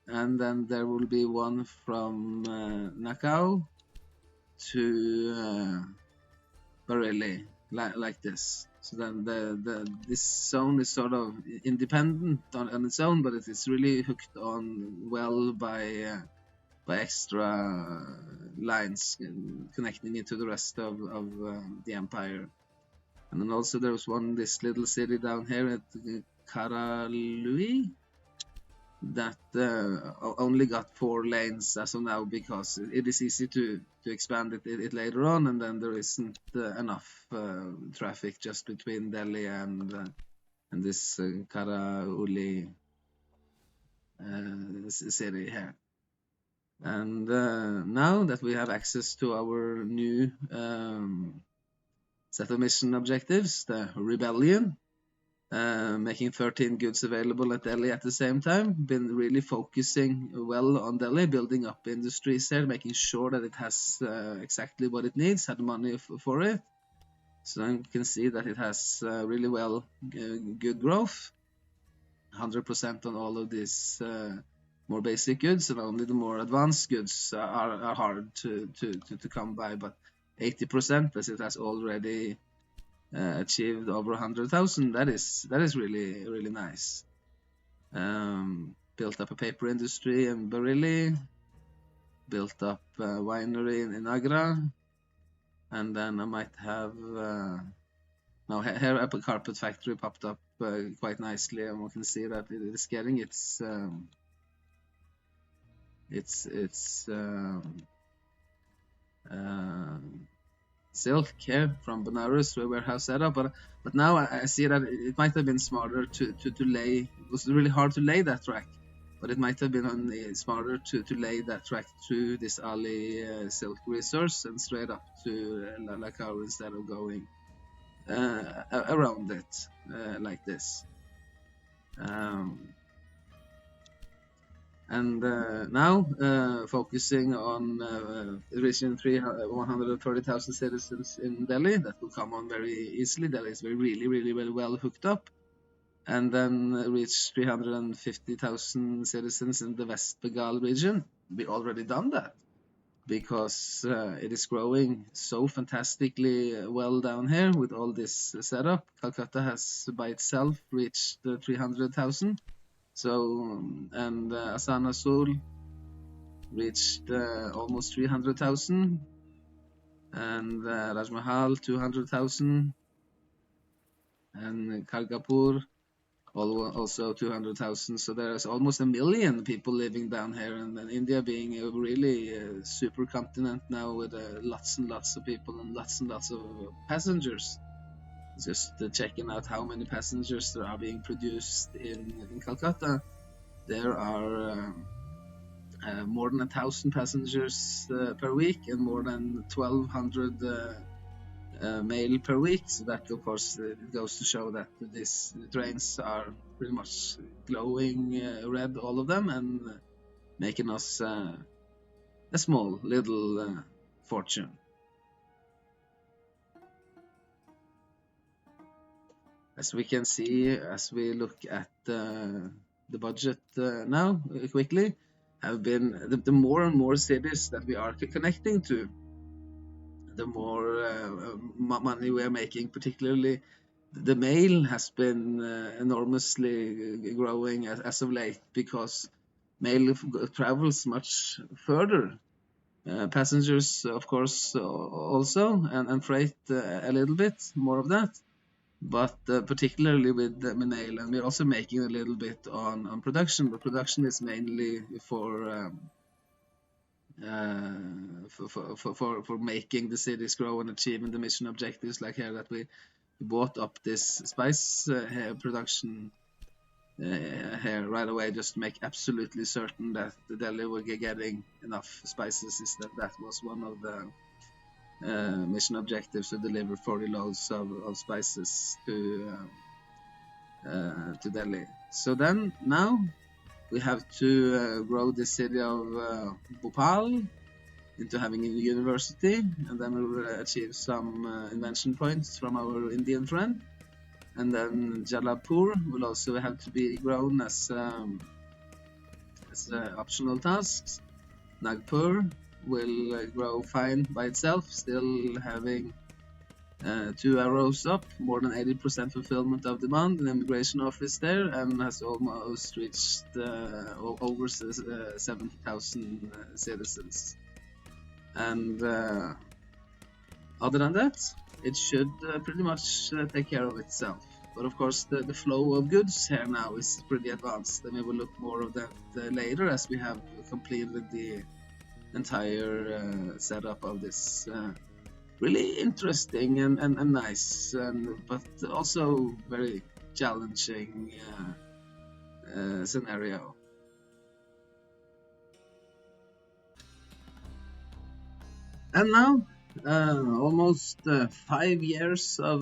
and then there will be one from Nakao to Bareilly, like this. So then this zone is sort of independent on its own, but it is really hooked on well by extra lines connecting it to the rest of the empire. And then also there was this little city down here at Karalui that only got 4 lanes as of now, because it is easy to expand it later on, and then there isn't enough traffic just between Delhi and this Karauli city here. And now that we have access to our new set of mission objectives, the rebellion, making 13 goods available at Delhi at the same time, been really focusing well on Delhi, building up industries there, making sure that it has exactly what it needs, had money for it. So you can see that it has really good growth, 100% on all of these more basic goods, and only the more advanced goods are hard to come by, but 80%, as it has already achieved over 100,000. That is really nice. Built up a paper industry in Bareilly, built up a winery in Agra, and then I might have now here a carpet factory popped up quite nicely, and we can see that it is getting its silk here from Benares to a warehouse setup, but now I see that it might have been smarter to lay. It was really hard to lay that track, but it might have been smarter to lay that track through this Ali silk resource and straight up to Lakau instead of going around it like this. And now focusing on reaching 130,000 citizens in Delhi. That will come on very easily. Delhi is really well hooked up. And then reach 350,000 citizens in the West Bengal region. We already done that because it is growing so fantastically well down here with all this setup. Calcutta has by itself reached 300,000. So, and Asanasol reached almost 300,000, and Rajmahal 200,000, and Kargapur also 200,000. So there's almost 1 million people living down here, and India being a really super continent now with lots and lots of people and lots of passengers. Just checking out how many passengers there are being produced in Calcutta. There are more than 1,000 passengers per week and more than 1,200 mail per week. So that, of course, it goes to show that these trains are pretty much glowing red, all of them, and making us a small little fortune. As we can see, as we look at the budget now quickly, have been the more and more cities that we are connecting to, the more money we are making. Particularly the mail has been enormously growing as of late, because mail travels much further. Passengers, of course, also, and freight a little bit more of that. But particularly with the mail, and we're also making a little bit on production, but production is mainly for making the cities grow and achieving the mission objectives, like here that we bought up this spice production here right away, just to make absolutely certain that the Delhi will be getting enough spices. That was one of the mission objectives, to deliver 40 loads of spices to Delhi. So then now we have to grow the city of Bhopal into having a university, and then we will achieve some invention points from our Indian friend. And then Jalapur will also have to be grown as optional tasks. Nagpur will grow fine by itself, still having 2 arrows up, more than 80% fulfillment of demand, an immigration office there, and has almost reached over 70,000 citizens. And other than that, it should pretty much take care of itself. But of course, the flow of goods here now is pretty advanced, and we will look more of that later, as we have completed the entire setup of this really interesting and nice, but also very challenging scenario. And now, almost 5 years of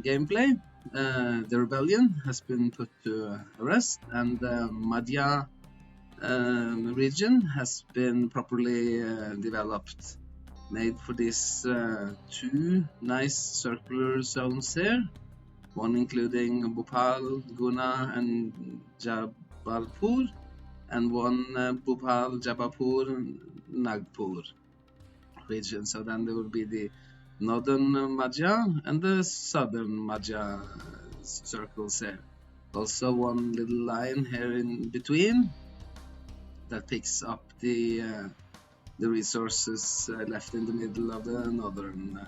gameplay, the rebellion has been put to rest, and the Madhya region has been properly developed, made for these 2 nice circular zones here, one including Bhopal, Guna, and Jabalpur, and one Bhopal, Jabalpur, Nagpur region. So then there will be the northern Madhya and the southern Madhya circles here. Also one little line here in between that picks up the resources left in the middle of the northern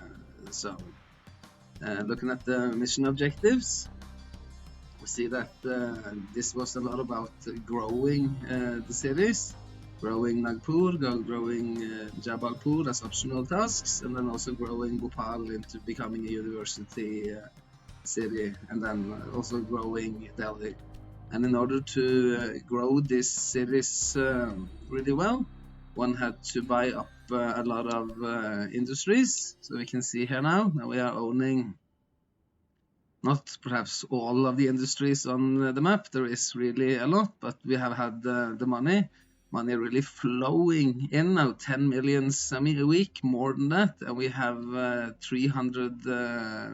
zone. Looking at the mission objectives, we see that this was a lot about growing the cities, growing Nagpur, growing Jabalpur as optional tasks, and then also growing Bhopal into becoming a university city, and then also growing Delhi. And in order to grow these cities really well, one had to buy up a lot of industries. So we can see here now we are owning not perhaps all of the industries on the map. There is really a lot, but we have had the money really flowing in now, 10 millions a week, more than that, and we have 300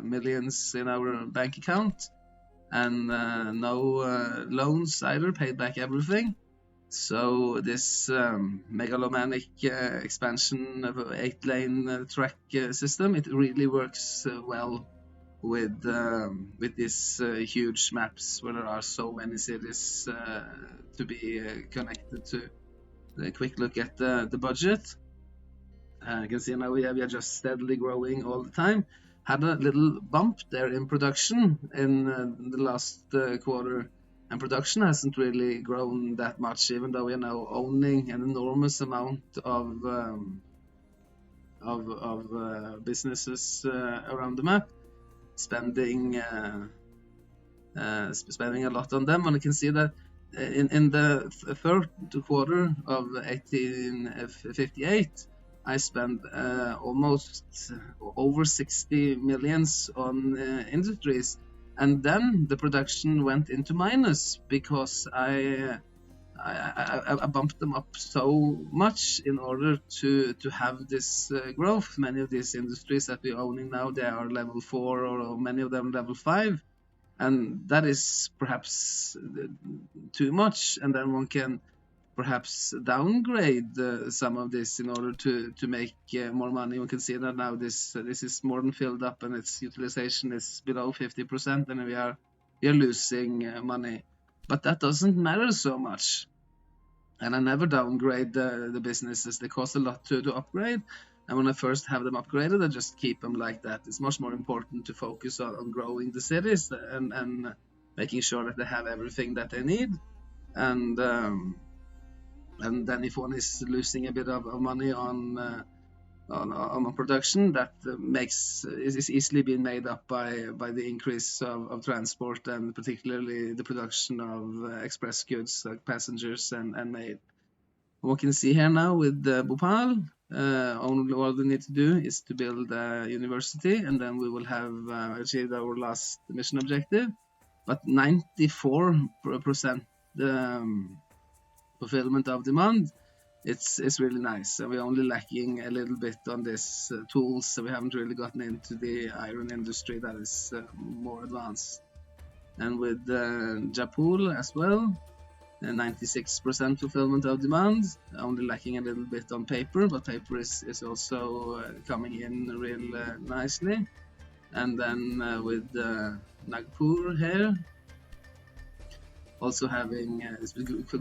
millions in our bank account, and no loans either, paid back everything. So this megalomaniac expansion of an 8-lane track system, it really works well with these huge maps where there are so many cities to be connected to. A quick look at the budget. You can see now we are just steadily growing all the time. Had a little bump there in production in the last quarter, and production hasn't really grown that much, even though we are now owning an enormous amount of businesses around the map, spending a lot on them. And you can see that in the third quarter of 1858, I spent almost over 60 millions on industries, and then the production went into minus because I bumped them up so much in order to have this growth. Many of these industries that we're owning now, they are level 4 or many of them level 5, and that is perhaps too much, and then one can perhaps downgrade some of this in order to make more money. You can see that now this is more than filled up, and its utilization is below 50%, and we are losing money. But that doesn't matter so much, and I never downgrade the businesses. They cost a lot to upgrade, and when I first have them upgraded, I just keep them like that. It's much more important to focus on growing the cities and making sure that they have everything that they need. And then if one is losing a bit of money on production, that is easily being made up by the increase of transport, and particularly the production of express goods like passengers and mail. What can you see here now with Bhopal? Only all we need to do is to build a university, and then we will have achieved our last mission objective. But 94% fulfillment of demand, it's really nice. And we're only lacking a little bit on this tools, so we haven't really gotten into the iron industry that is more advanced. And with Jaipur as well, 96% fulfillment of demand, only lacking a little bit on paper, but paper is also coming in real nicely. And then with Nagpur here, also having it's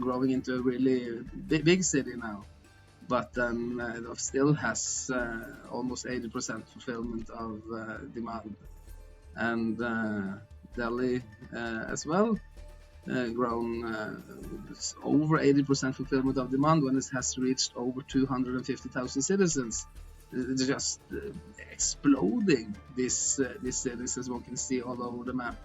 growing into a really big city now, but then it still has almost 80% fulfillment of demand. And Delhi as well, grown over 80% fulfillment of demand when it has reached over 250,000 citizens. It's just exploding these cities, as one can see all over the map.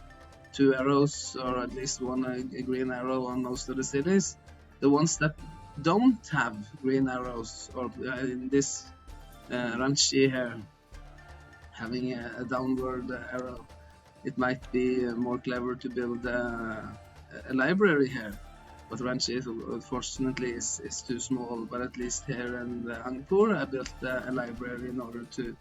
2 arrows, or at least one a green arrow on most of the cities. The ones that don't have green arrows, or in this Ranchi here, having a downward arrow, it might be more clever to build a library here. But Ranchi, unfortunately, is too small. But at least here in Angkor, I built a library in order to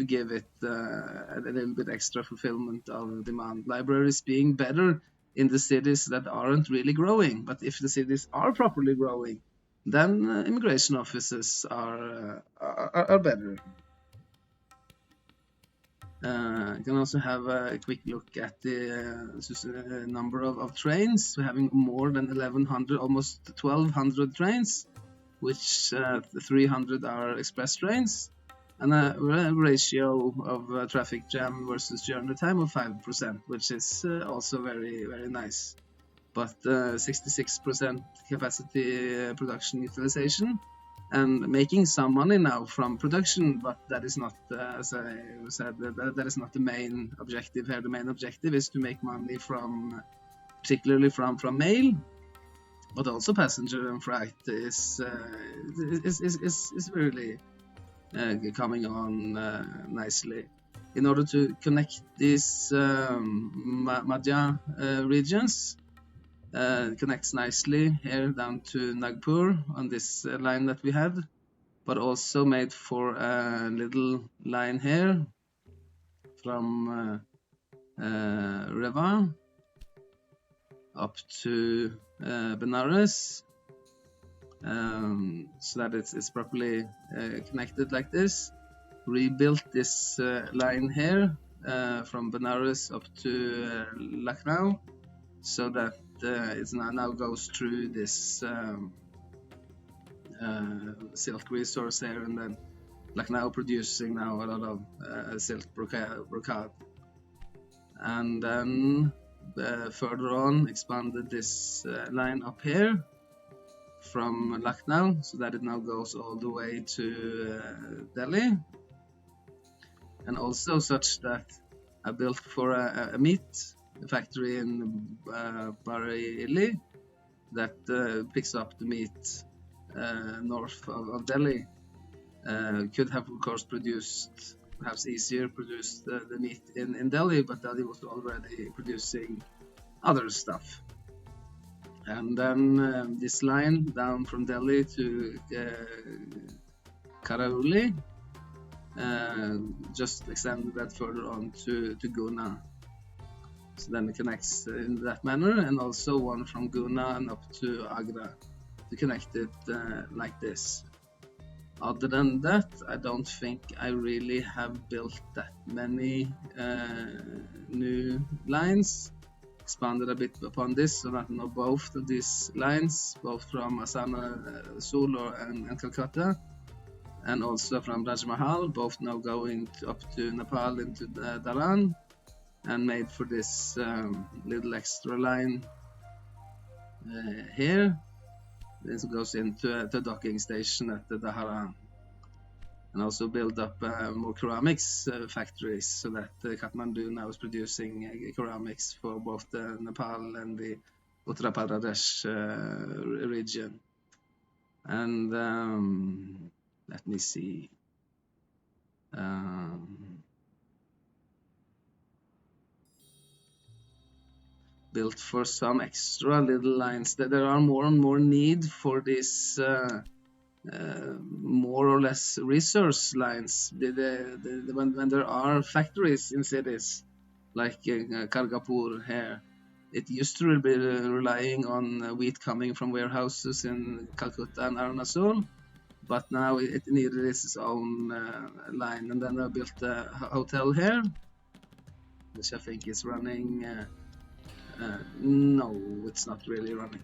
give it a little bit extra fulfillment of demand. Libraries being better in the cities that aren't really growing, but if the cities are properly growing, then immigration offices are better. You can also have a quick look at the number of trains. We're having more than 1,100, almost 1,200 trains, which 300 are express trains, and a ratio of traffic jam versus journey time of 5%, which is also very, very nice. But 66% capacity production utilization, and making some money now from production, but that is not, as I said, that is not the main objective here. The main objective is to make money from, particularly from mail, but also passenger and freight is really coming on nicely. in order to connect these Madhya regions. Connects nicely here down to Nagpur on this line that we had, but also made for a little line here from Reva up to Benares, so that it's properly connected like this. Rebuilt this line here from Benares up to Lucknow, so that it now goes through this silk resource here, and then Lucknow producing now a lot of silk brocade. And then further on expanded this line up here from Lucknow, so that it now goes all the way to Delhi, and also such that I built for a meat factory in Bareilly that picks up the meat north of Delhi. Could have, of course, perhaps easier produced the meat in Delhi, but Delhi was already producing other stuff. And then this line down from Delhi to Karauli just extended that further on to Guna. So then it connects in that manner, and also one from Guna and up to Agra to connect it like this. Other than that, I don't think I really have built that many new lines. Expanded a bit upon this, so that now both of these lines, both from Asana Solo and Calcutta, and also from Raj Mahal, both now going up to Nepal into Dharan, and made for this little extra line here. This goes into the docking station at the Dharan, and also build up more ceramics factories, so that Kathmandu now is producing ceramics for both the Nepal and the Uttar Pradesh region. And let me see. Built for some extra little lines. There are more and more need for these more or less resource lines. When there are factories in cities like Kargapur here, it used to be relying on wheat coming from warehouses in Calcutta and Arunachal, but now it needed its own line. And then I built a hotel here, which I think is running. No, it's not really running,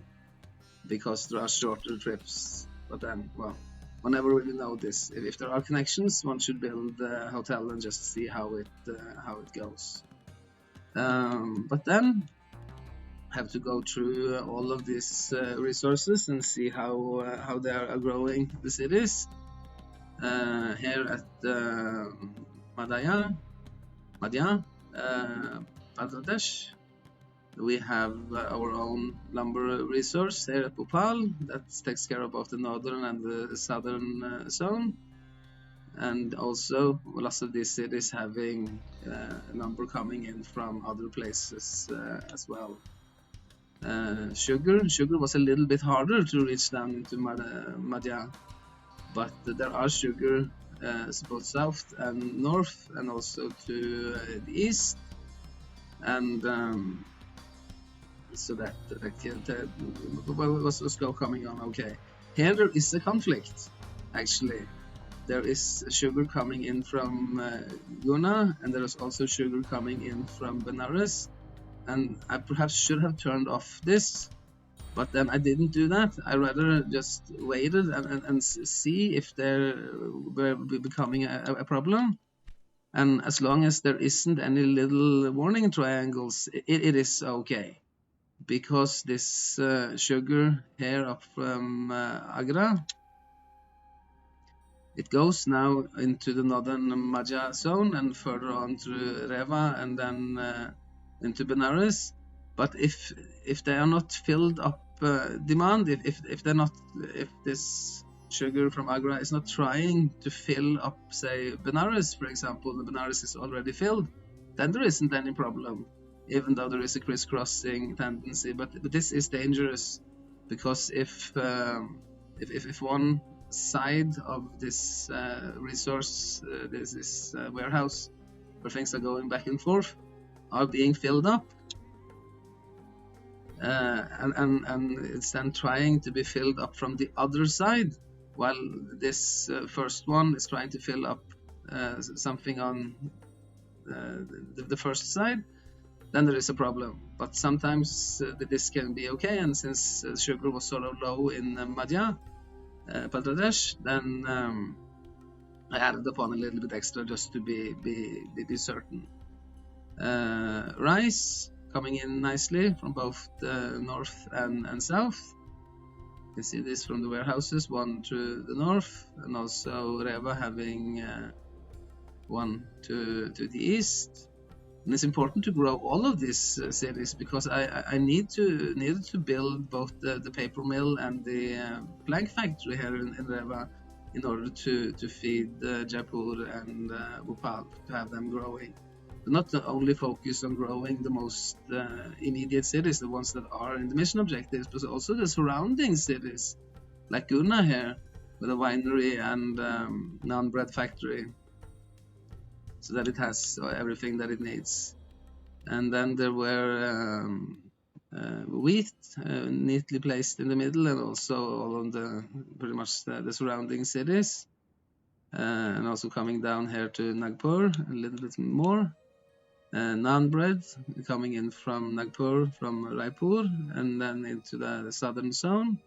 because there are shorter trips. But then, well, one never really know this. If there are connections, one should build a hotel and just see how it goes. But then have to go through all of these resources and see how they are growing the cities. Here at Madhya Pradesh, we have our own lumber resource here at Bhopal that takes care of both the northern and the southern zone, and also lots of these cities having lumber coming in from other places as well. Sugar was a little bit harder to reach down into Madhya, but there are sugar both south and north, and also to the east, and so that was coming on okay. Here there is a conflict, actually. There is sugar coming in from Guna, and there is also sugar coming in from Benares, and I perhaps should have turned off this, but then I didn't do that. I rather just waited and see if there were becoming a problem. And as long as there isn't any little warning triangles, it is okay. Because this sugar here up from Agra, it goes now into the northern Madhya zone and further on to Reva and then into Benares. But if they are not filled up demand, if this sugar from Agra is not trying to fill up, say, Benares, for example. The Benares is already filled, then there isn't any problem, even though there is a crisscrossing tendency. But this is dangerous, because if one side of this resource, this warehouse where things are going back and forth, are being filled up, and it's then trying to be filled up from the other side, while this first one is trying to fill up something on the first side, then there is a problem. But sometimes this can be okay, and since sugar was sort of low in Madhya Pradesh, then I added upon a little bit extra just to be certain. Rice coming in nicely from both the north and south. You can see this from the warehouses, one to the north, and also Reva having one to the east. And it's important to grow all of these cities, because I needed to build both the paper mill and the plank factory here in Reva in order to feed Jaipur and Bhopal, to have them growing. Not only focus on growing the most immediate cities, the ones that are in the mission objectives, but also the surrounding cities, like Guna here, with a winery and naan bread factory, so that it has everything that it needs. And then there were wheat neatly placed in the middle, and also all of the pretty much the surrounding cities, and also coming down here to Nagpur a little bit more. Naan bread coming in from Nagpur, from Raipur, and then into the southern zone.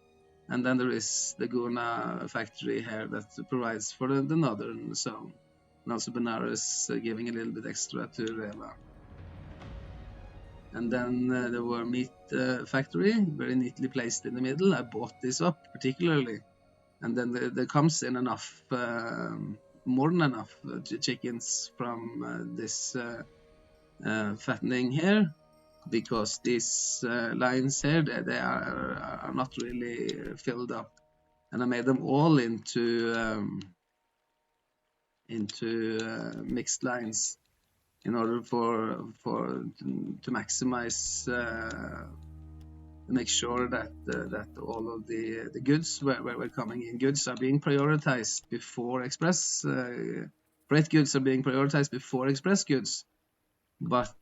And then there is the Guna factory here that provides for the northern zone. And also Benares giving a little bit extra to Reva. And then there were meat factory, very neatly placed in the middle. I bought this up particularly. And then there comes in enough, more than enough chickens from this fattening here, because these lines here, they are not really filled up, and I made them all into mixed lines in order to maximize, make sure that all of the goods were coming in. Goods are being prioritized before express freight goods are being prioritized before express goods. But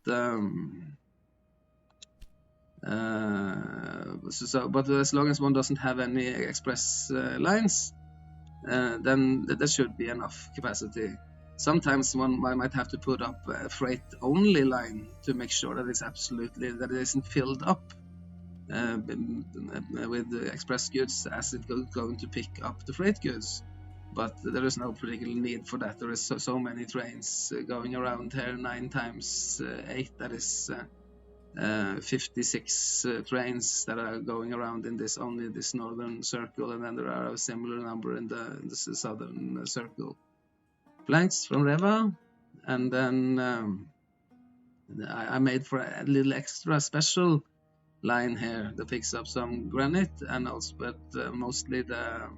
but as long as one doesn't have any express lines, then there should be enough capacity. Sometimes one might have to put up a freight only line to make sure that it isn't filled up with the express goods as it goes going to pick up the freight goods. But there is no particular need for that. There is so many trains going around here, 9 times 8, that is 56 trains that are going around in this northern circle, and then there are a similar number in the southern circle. Planks from Reva, and then I made for a little extra special line here that picks up some granite, and also, but mostly the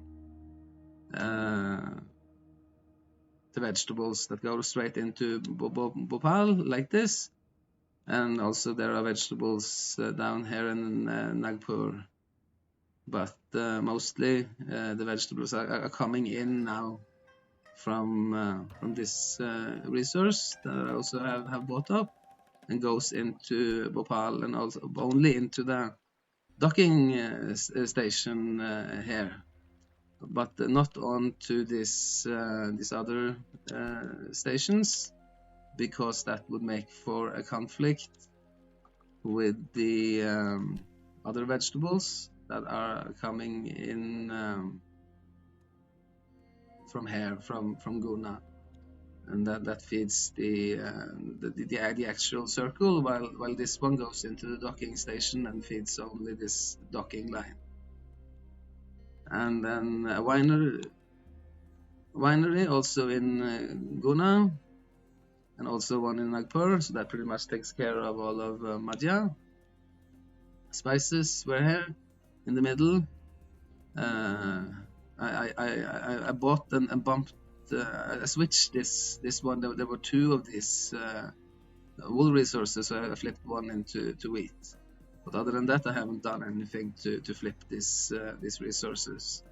vegetables that go straight into Bhopal, like this. And also there are vegetables down here in Nagpur, but mostly the vegetables are coming in now from this resource that I also have bought up, and goes into Bhopal, and also only into the docking station here, but not onto these other stations, because that would make for a conflict with the other vegetables that are coming in from here, from Guna, and that feeds the actual circle, while this one goes into the docking station and feeds only this docking line. And then a winery also in Guna, and also one in Nagpur, so that pretty much takes care of all of Madhya. Spices were here in the middle, I bought and bumped. I switched this one. There were two of these wool resources, so I flipped one into wheat. But other than that, I haven't done anything to flip these resources.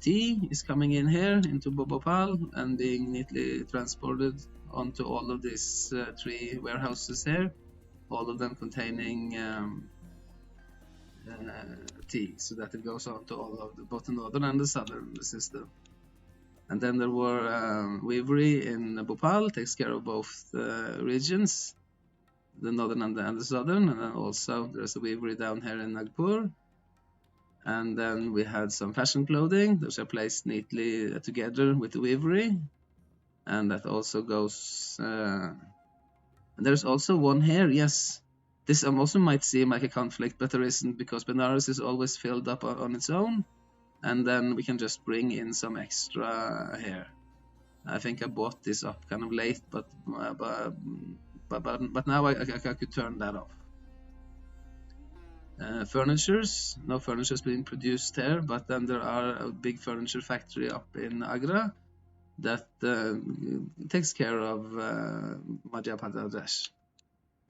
Tea is coming in here into Bhopal and being neatly transported onto all of these 3 warehouses here, all of them containing tea, so that it goes on to all of both the northern and the southern system. And then there were weavery in Bhopal, takes care of both regions, the northern and the southern, and then also there's a weavery down here in Nagpur. And then we had some fashion clothing, those are placed neatly together with the weavery, and that also goes. And there's also one here, yes. This also might seem like a conflict, but there isn't, because Benares is always filled up on its own, and then we can just bring in some extra here. I think I bought this up kind of late, but now I could turn that off. Furnitures, no furnitures being produced here, but then there are a big furniture factory up in Agra that takes care of Madhya Pradesh.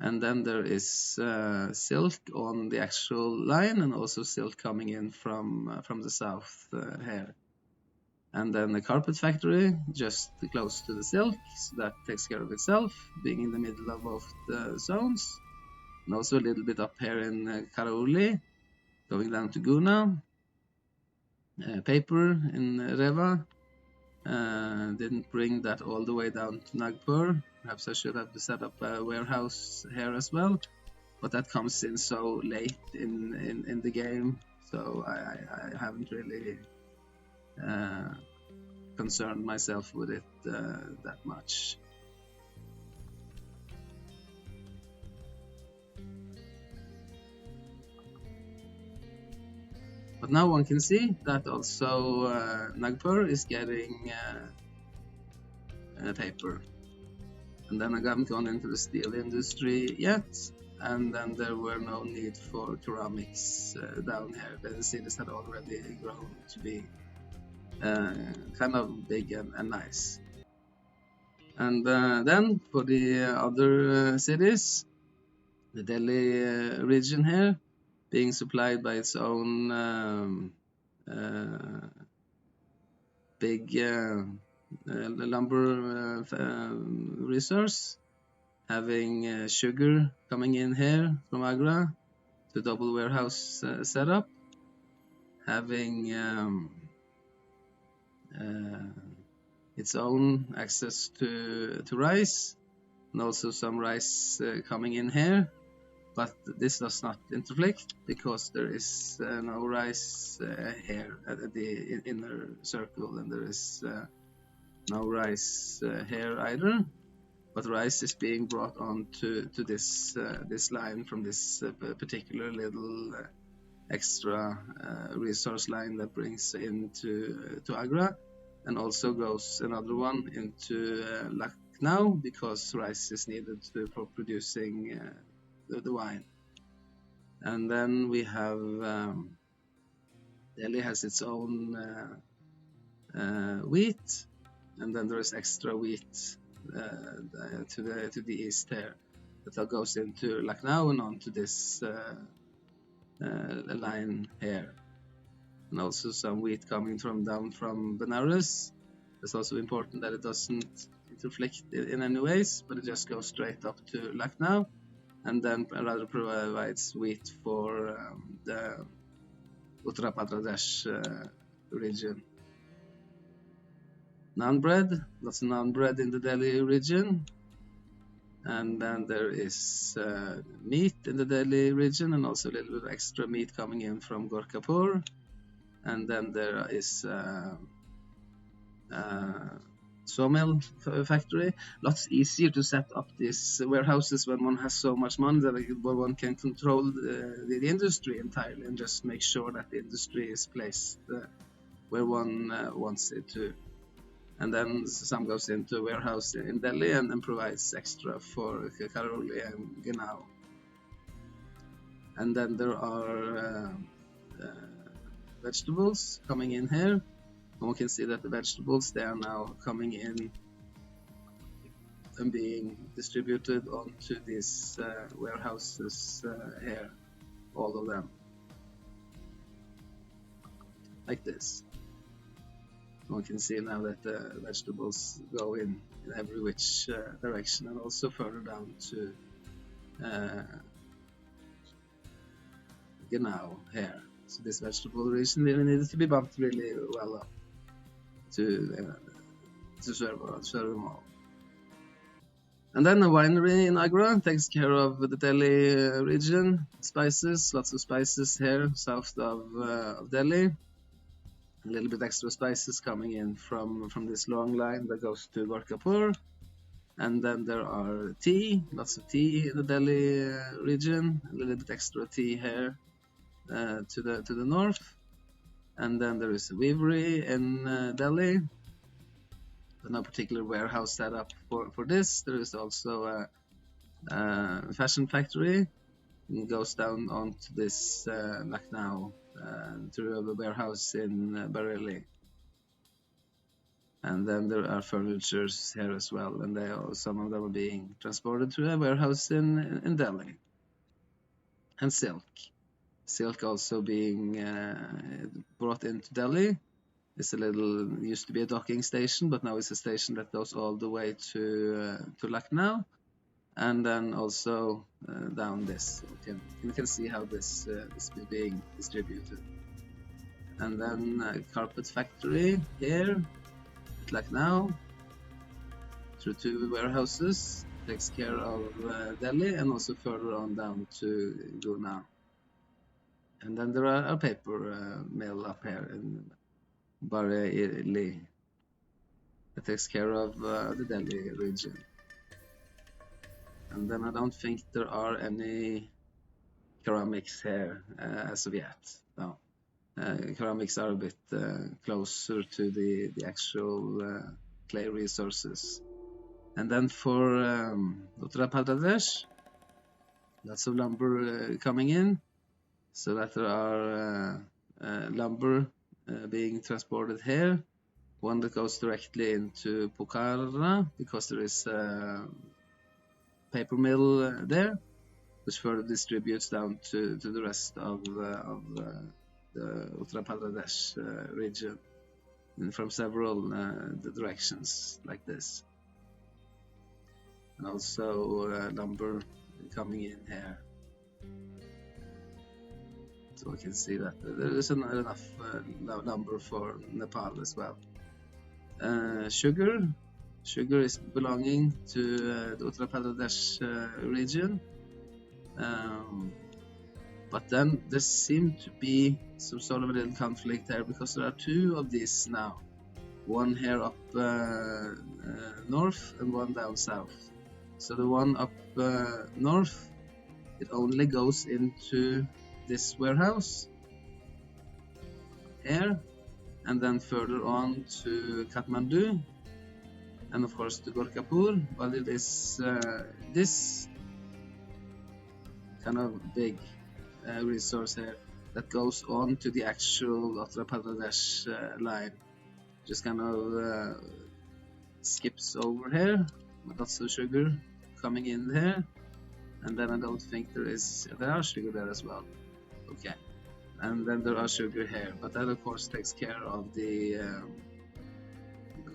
And then there is silk on the actual line, and also silk coming in from the south here. And then the carpet factory just close to the silk, so that takes care of itself, being in the middle of both the zones. And also a little bit up here in Karauli, going down to Guna. Paper in Reva. Didn't bring that all the way down to Nagpur. Perhaps I should have set up a warehouse here as well, but that comes in so late in the game, so I haven't really concerned myself with it that much. But now one can see that also Nagpur is getting paper. And then I haven't gone into the steel industry yet, and then there were no need for ceramics down here. The cities had already grown to be kind of big and nice. And then for the other cities, the Delhi region here, being supplied by its own big lumber resource, having sugar coming in here from Agra to double warehouse setup, having its own access to rice, and also some rice coming in here. But this does not interflict, because there is no rice here at the inner circle, and there is no rice here either. But rice is being brought on to this line from this particular little extra resource line that brings into Agra, and also goes another one into Lucknow, because rice is needed for producing the wine. And then we have Delhi has its own wheat, and then there is extra wheat to the east here that goes into Lucknow and onto this line here. And also some wheat coming down from Benares. It's also important that it doesn't interflict in any ways, but it just goes straight up to Lucknow, and then rather provides wheat for the Uttar Pradesh region. Naan bread, lots of naan bread in the Delhi region. And then there is meat in the Delhi region, and also a little bit of extra meat coming in from Gorkapur. And then there is sawmill factory. Lots easier to set up these warehouses when one has so much money that one can control the industry entirely, and just make sure that the industry is placed where one wants it to. And then some goes into a warehouse in Delhi and then provides extra for Karauli and Ginau. And then there are vegetables coming in here. And we can see that the vegetables, they are now coming in and being distributed onto these warehouses here, all of them, like this. And we can see now that the vegetables go in every which direction, and also further down to Genau here. So this vegetable region needed to be bumped really well up to serve them all. And then the winery in Agra takes care of the Delhi region, spices, lots of spices here south of Delhi. A little bit extra spices coming in from this long line that goes to Gorkapur. And then there are tea, lots of tea in the Delhi region, a little bit extra tea here to the north. And then there is a weavery in Delhi. No particular warehouse set up for this. There is also a fashion factory. It goes down onto this Lucknow to a warehouse in Bareilly. And then there are furnitures here as well, and some of them are being transported to a warehouse in Delhi. And silk also being brought into Delhi. It's used to be a docking station, but now it's a station that goes all the way to Lucknow, and then also down this. You can see how this is being distributed. And then a carpet factory here at Lucknow, through two warehouses, takes care of Delhi, and also further on down to Gurgaon. And then there are a paper mill up here in Bareilly that takes care of the Delhi region. And then I don't think there are any ceramics here as of yet. No, ceramics are a bit closer to the actual clay resources. And then for Uttar Pradesh, lots of lumber coming in, so that there are lumber being transported here. One that goes directly into Pokhara, because there is a paper mill there, which further distributes down to the rest of the Uttar Pradesh region, and from several directions like this. And also lumber coming in here. So we can see that there is enough lumber for Nepal as well. Sugar is belonging to the Uttar Pradesh region. But then there seems to be some sort of a little conflict there, because there are two of these now. One here up north and one down south. So the one up north, it only goes into this warehouse here, and then further on to Kathmandu, and of course to Gorkapur. While it is this kind of big resource here that goes on to the actual Uttar Pradesh line, just kind of skips over here, with lots of sugar coming in here. And then I don't think there are sugar there as well. Okay, and then there are sugar here, but that of course takes care of it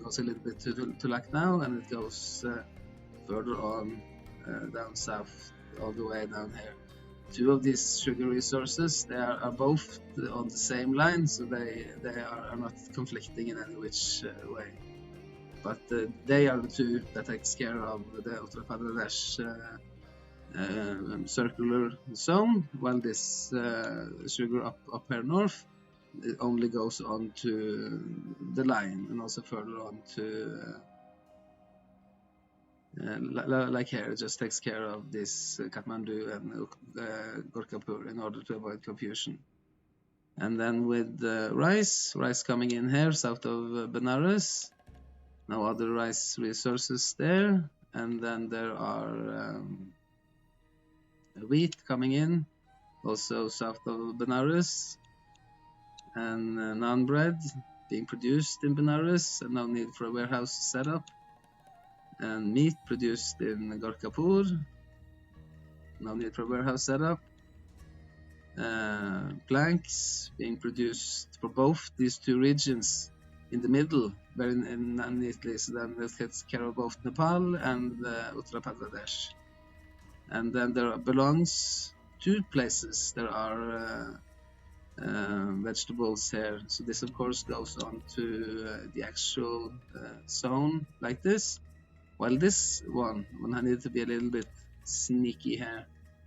goes a little bit to Lucknow, and it goes further on down south, all the way down here. Two of these sugar resources, they are both on the same line, so they are not conflicting in any which way. But they are the two that takes care of the Uttar Pradesh circular zone, while this sugar up here north, it only goes on to the line, and also further on to like here, it just takes care of this Kathmandu and Gorkapur in order to avoid confusion. And then with rice coming in here south of Benares, no other rice resources there. And then there are wheat coming in also south of Benares, and naan bread being produced in Benares, and no need for a warehouse setup, and meat produced in Gorkapur, no need for a warehouse setup. Planks being produced for both these two regions in the middle, very neatly, so then it takes care of both Nepal and Uttar Pradesh. And then there belongs two places there are vegetables here. So this of course goes on to the actual zone like this, while this one I need to be a little bit sneaky here,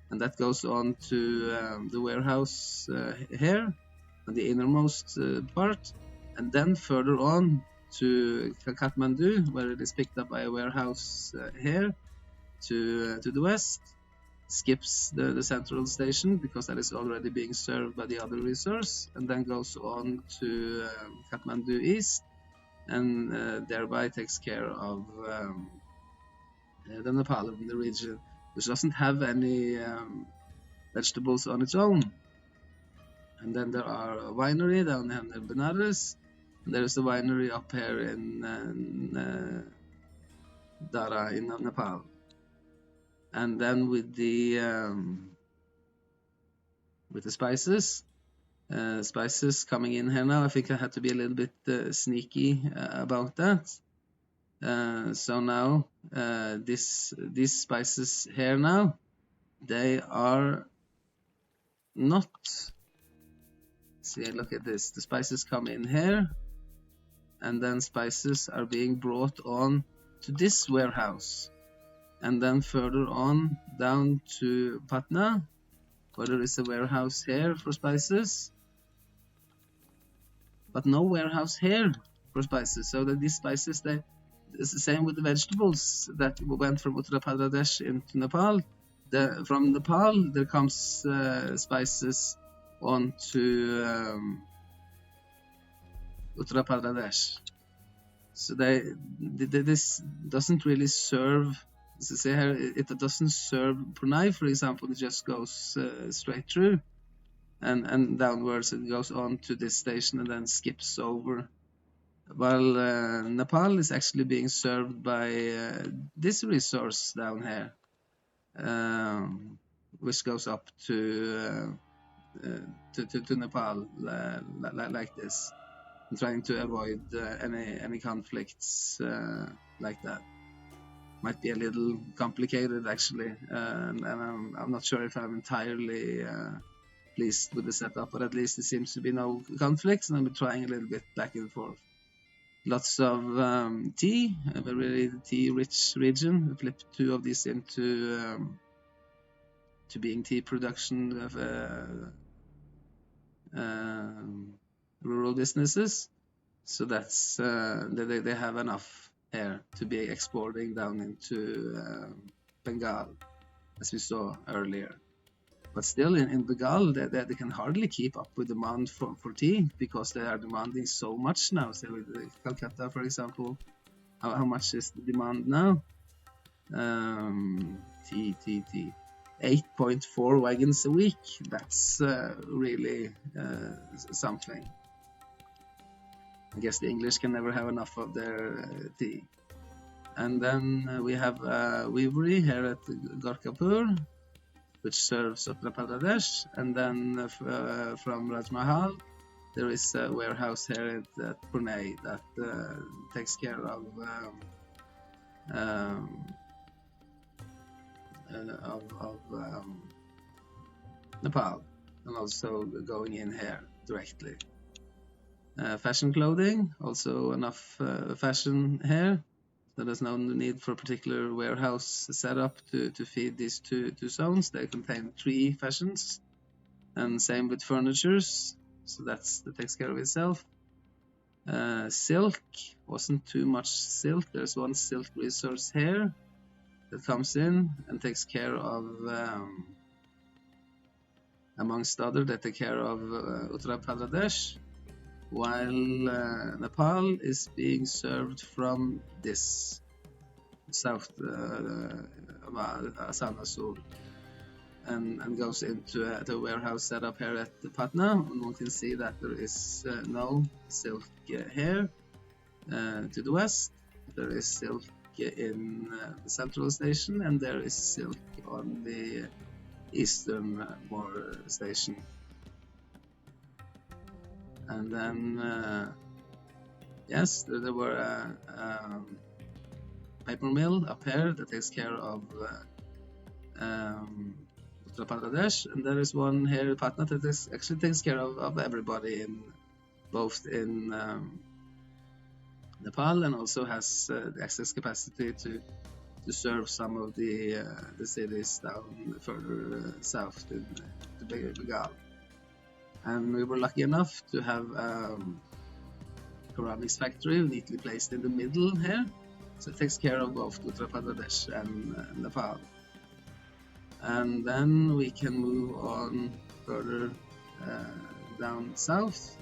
and that goes on to the warehouse here on the innermost part, and then further on to Kathmandu, where it is picked up by a warehouse here to the west, skips the central station because that is already being served by the other resource, and then goes on to Kathmandu east, and thereby takes care of the Nepal in the region, which doesn't have any vegetables on its own. And then there are a winery down here in Benares, and there is a winery up here in Dara in Nepal. And then with the spices coming in here now, I think I had to be a little bit sneaky about that. So now these spices here now, they are not. See, look at this. The spices come in here, and then spices are being brought on to this warehouse, and then further on down to Patna, where there is a warehouse here for spices, but no warehouse here for spices. So that these spices, it's the same with the vegetables that went from Uttar Pradesh into Nepal. From Nepal, there comes spices on to Uttar Pradesh. So this doesn't really serve. See here, it doesn't serve Purnai, for example. It just goes straight through, and downwards it goes on to this station and then skips over. While Nepal is actually being served by this resource down here, which goes up to Nepal like this, and trying to avoid any conflicts like that. Might be a little complicated actually, and I'm not sure if I'm entirely pleased with the setup, but at least there seems to be no conflicts, and I'm trying a little bit back and forth. Lots of tea, a very tea-rich region. We flipped two of these into to being tea production of rural businesses, so that's they have enough here to be exporting down into Bengal, as we saw earlier. But still, in Bengal, they can hardly keep up with demand for tea, because they are demanding so much now. So with Calcutta, for example, how much is the demand now? Tea. 8.4 wagons a week. That's really something. I guess the English can never have enough of their tea. And then we have a weavery here at Gorkapur, which serves Uttar Pradesh. And then from Rajmahal, there is a warehouse here at Pune that takes care of Nepal, and also going in here directly. Fashion clothing, also enough fashion here, so there's no need for a particular warehouse setup to feed these two zones. They contain 3 fashions, and same with furnitures, so that takes care of itself. Silk, wasn't too much silk. There's one silk resource here that comes in and takes care of, amongst other, they take care of Uttar Pradesh, while Nepal is being served from this south Asanasur. and goes into the warehouse setup here at the Patna. And one can see that there is no silk here to the west. There is silk in the central station, and there is silk on the eastern station. And then, yes, there were a paper mill up here that takes care of Uttar Pradesh, and there is one here in Patna that actually takes care of everybody both in Nepal, and also has the access capacity to serve some of the cities down further south in the Bengal. And we were lucky enough to have ceramics factory neatly placed in the middle here, so it takes care of both Uttar Pradesh and Nepal. And then we can move on further down south,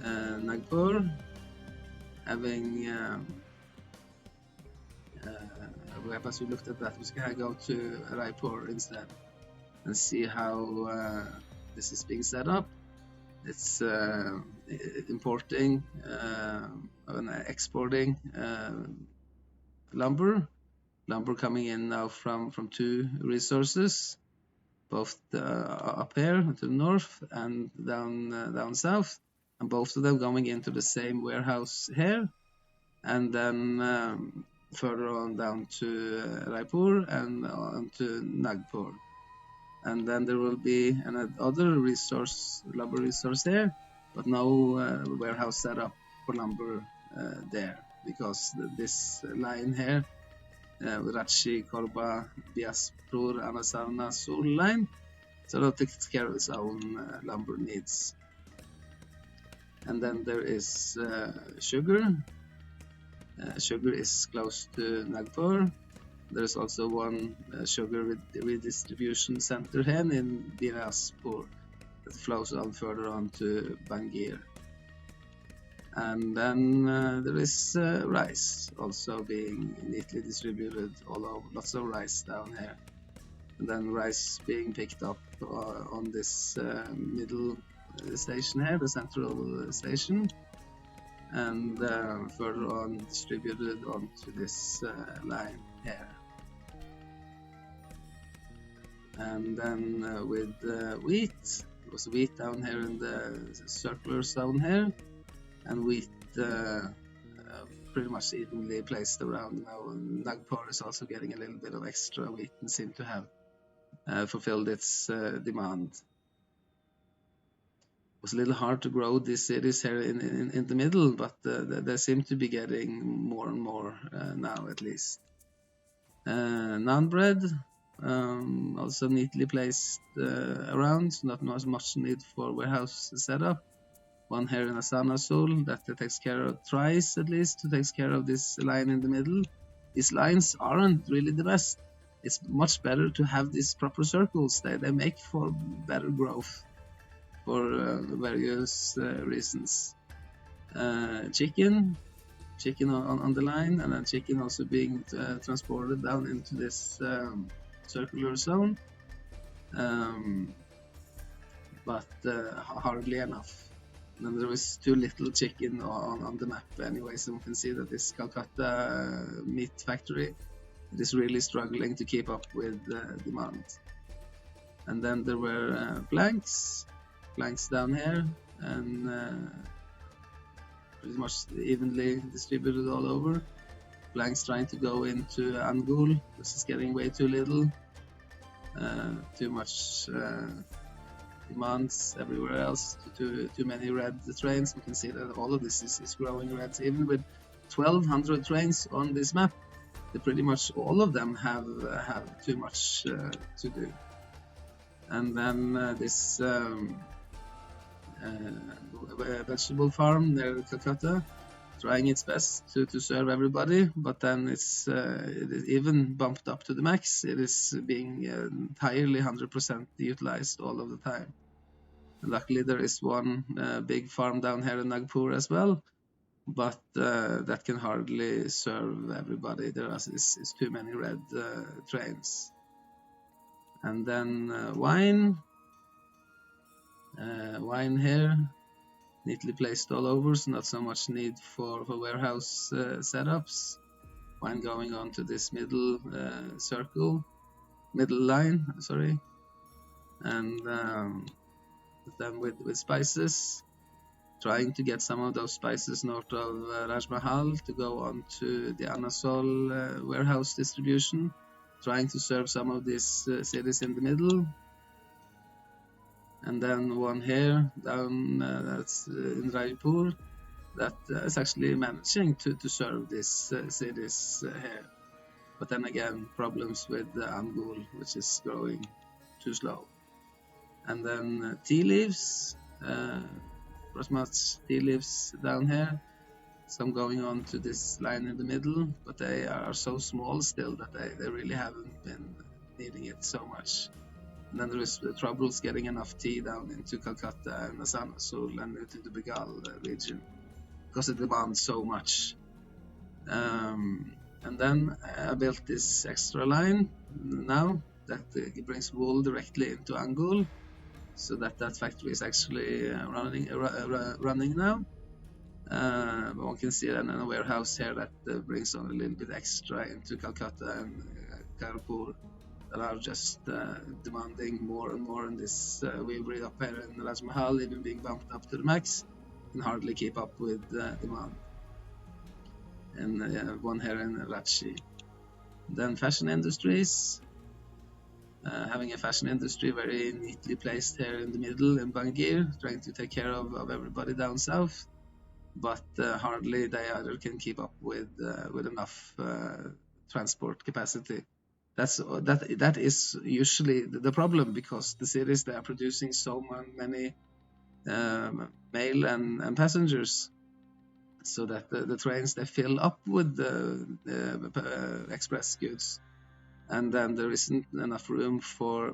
Nagpur, having as we looked at that, we can go to Raipur instead and see how this is being set up. It's importing and exporting lumber coming in now from two resources, both up here to the north and down south, and both of them going into the same warehouse here, and then further on down to Raipur and on to Nagpur. And then there will be another lumber resource there, but no warehouse set up for lumber there, because this line here, Rachi, Korba, Biaspur, Anasarna, Sul line, so it takes care of its own lumber needs. And then there is sugar. Sugar is close to Nagpur. There's also one sugar redistribution center here in Bilaspur that flows on further on to Bangir. And then there is rice also being neatly distributed all over, lots of rice down here. And then rice being picked up on this middle station here, the central station, and further on distributed onto this line here. And then with wheat, there was wheat down here in the circular zone here, and wheat pretty much evenly placed around now. And Nagpur is also getting a little bit of extra wheat and seems to have fulfilled its demand. It was a little hard to grow these cities here in the middle, but they seem to be getting more and more now, at least. Naan bread, also neatly placed around, not much need for warehouse setup. One here in Asanasul that takes care of, tries at least to take care of this line in the middle. These lines aren't really the best. It's much better to have these proper circles. They make for better growth for various reasons. Chicken on the line, and then chicken also being transported down into this circular zone, but hardly enough. And there was too little chicken on the map anyway, so we can see that this Calcutta meat factory is really struggling to keep up with demand. And then there were planks down here, and pretty much evenly distributed all over. Planks trying to go into Angul, this is getting way too little. Too much demands everywhere else, too many red trains. We can see that all of this is growing red. Even with 1,200 trains on this map, pretty much all of them have too much to do. And then this vegetable farm near Calcutta, trying its best to serve everybody, but then it is even bumped up to the max. It is being entirely 100% utilized all of the time. And luckily there is one big farm down here in Nagpur as well, but that can hardly serve everybody. There is too many red trains. And then wine here, neatly placed all over, so not so much need for warehouse setups. Wine going on to this middle line, sorry, and then with spices, trying to get some of those spices north of Raj Mahal to go on to the Anasol warehouse distribution, trying to serve some of these cities in the middle. And then one here down that's in Raipur that is actually managing to serve these cities here. But then again, problems with the Angul, which is growing too slow. And then tea leaves, Rosmats tea leaves down here. Some going on to this line in the middle, but they are so small still that they really haven't been needing it so much. And then there is troubles getting enough tea down into Calcutta and Asansol and into the Bengal region because it demands so much. And then I built this extra line now that brings wool directly into Angul, so that factory is actually running now. But one can see then a warehouse here that brings on a little bit extra into Calcutta and Kanpur that are just demanding more and more, and this weavery up here in Raj Mahal, even being bumped up to the max, can hardly keep up with demand. And one here in Rachi. Then fashion industries, having a fashion industry very neatly placed here in the middle in Bangir, trying to take care of everybody down south, but hardly they either can keep up with enough transport capacity. That is usually the problem, because the cities, they are producing so many mail and passengers, so that the trains, they fill up with the express goods, and then there isn't enough room for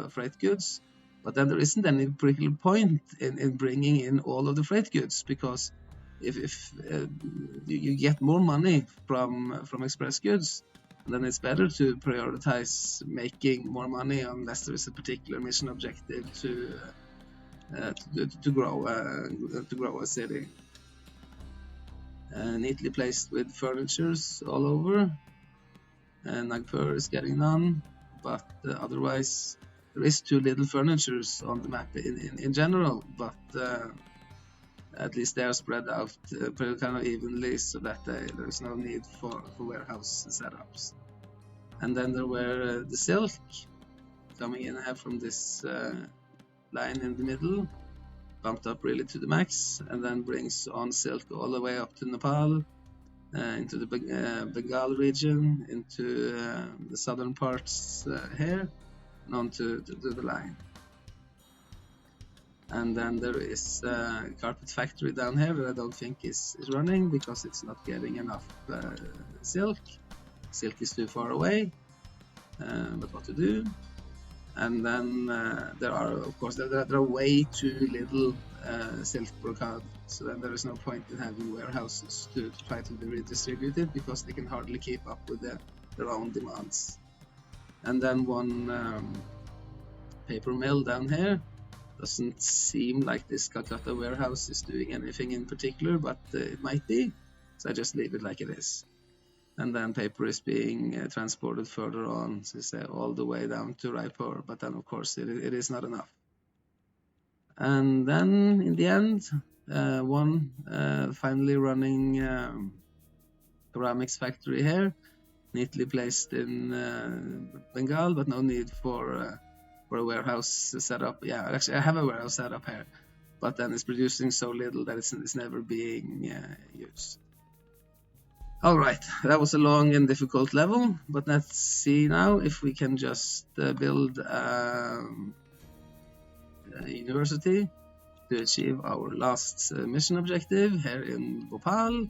freight goods. But then there isn't any particular point in bringing in all of the freight goods, because if you get more money from express goods, then it's better to prioritize making more money unless there is a particular mission objective to grow a city. Neatly placed with furnitures all over. Nagpur is getting none, but otherwise there is too little furnitures on the map in general, but at least they are spread out pretty kind of evenly, so that there is no need for warehouse setups. And then there were the silk coming in here from this line in the middle, bumped up really to the max, and then brings on silk all the way up to Nepal, into the Bengal region, into the southern parts here, and onto the line. And then there is a carpet factory down here that I don't think is running, because it's not getting enough silk. Silk is too far away, but what to do? And then there are, of course, there are way too little silk brocade, so then there is no point in having warehouses to try to be redistributed, because they can hardly keep up with their own demands. And then one paper mill down here. Doesn't seem like this Calcutta warehouse is doing anything in particular, but it might be, so I just leave it like it is. And then paper is being transported further on, so say all the way down to Raipur, but then of course it is not enough. And then in the end, one finally running ceramics factory here, neatly placed in Bengal, but no need for a warehouse setup. Yeah, actually I have a warehouse setup here, but then it's producing so little that it's never being used. All right, that was a long and difficult level, but let's see now if we can just build a university to achieve our last mission objective here in Bhopal.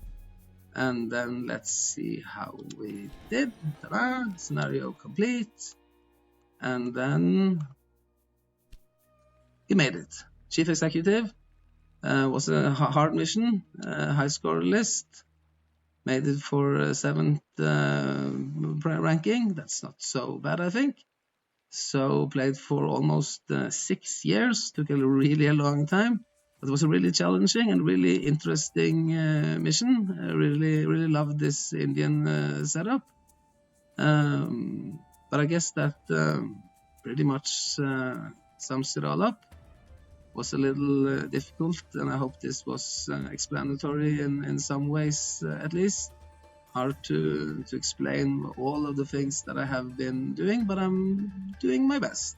And then let's see how we did. Ta-da! Scenario complete. And then he made it. Chief Executive was a hard mission, high score list. Made it for 7th ranking. That's not so bad, I think. So played for almost 6 years. Took a really long time. It was a really challenging and really interesting mission. I really loved this Indian setup. But I guess that pretty much sums it all up. Was a little difficult, and I hope this was explanatory in some ways, at least. Hard to explain all of the things that I have been doing, but I'm doing my best.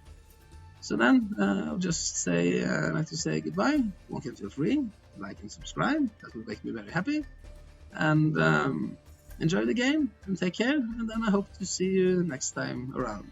So then I'll just say like to say goodbye. One can feel free, like and subscribe. That will make me very happy. And enjoy the game and take care. And then I hope to see you next time around.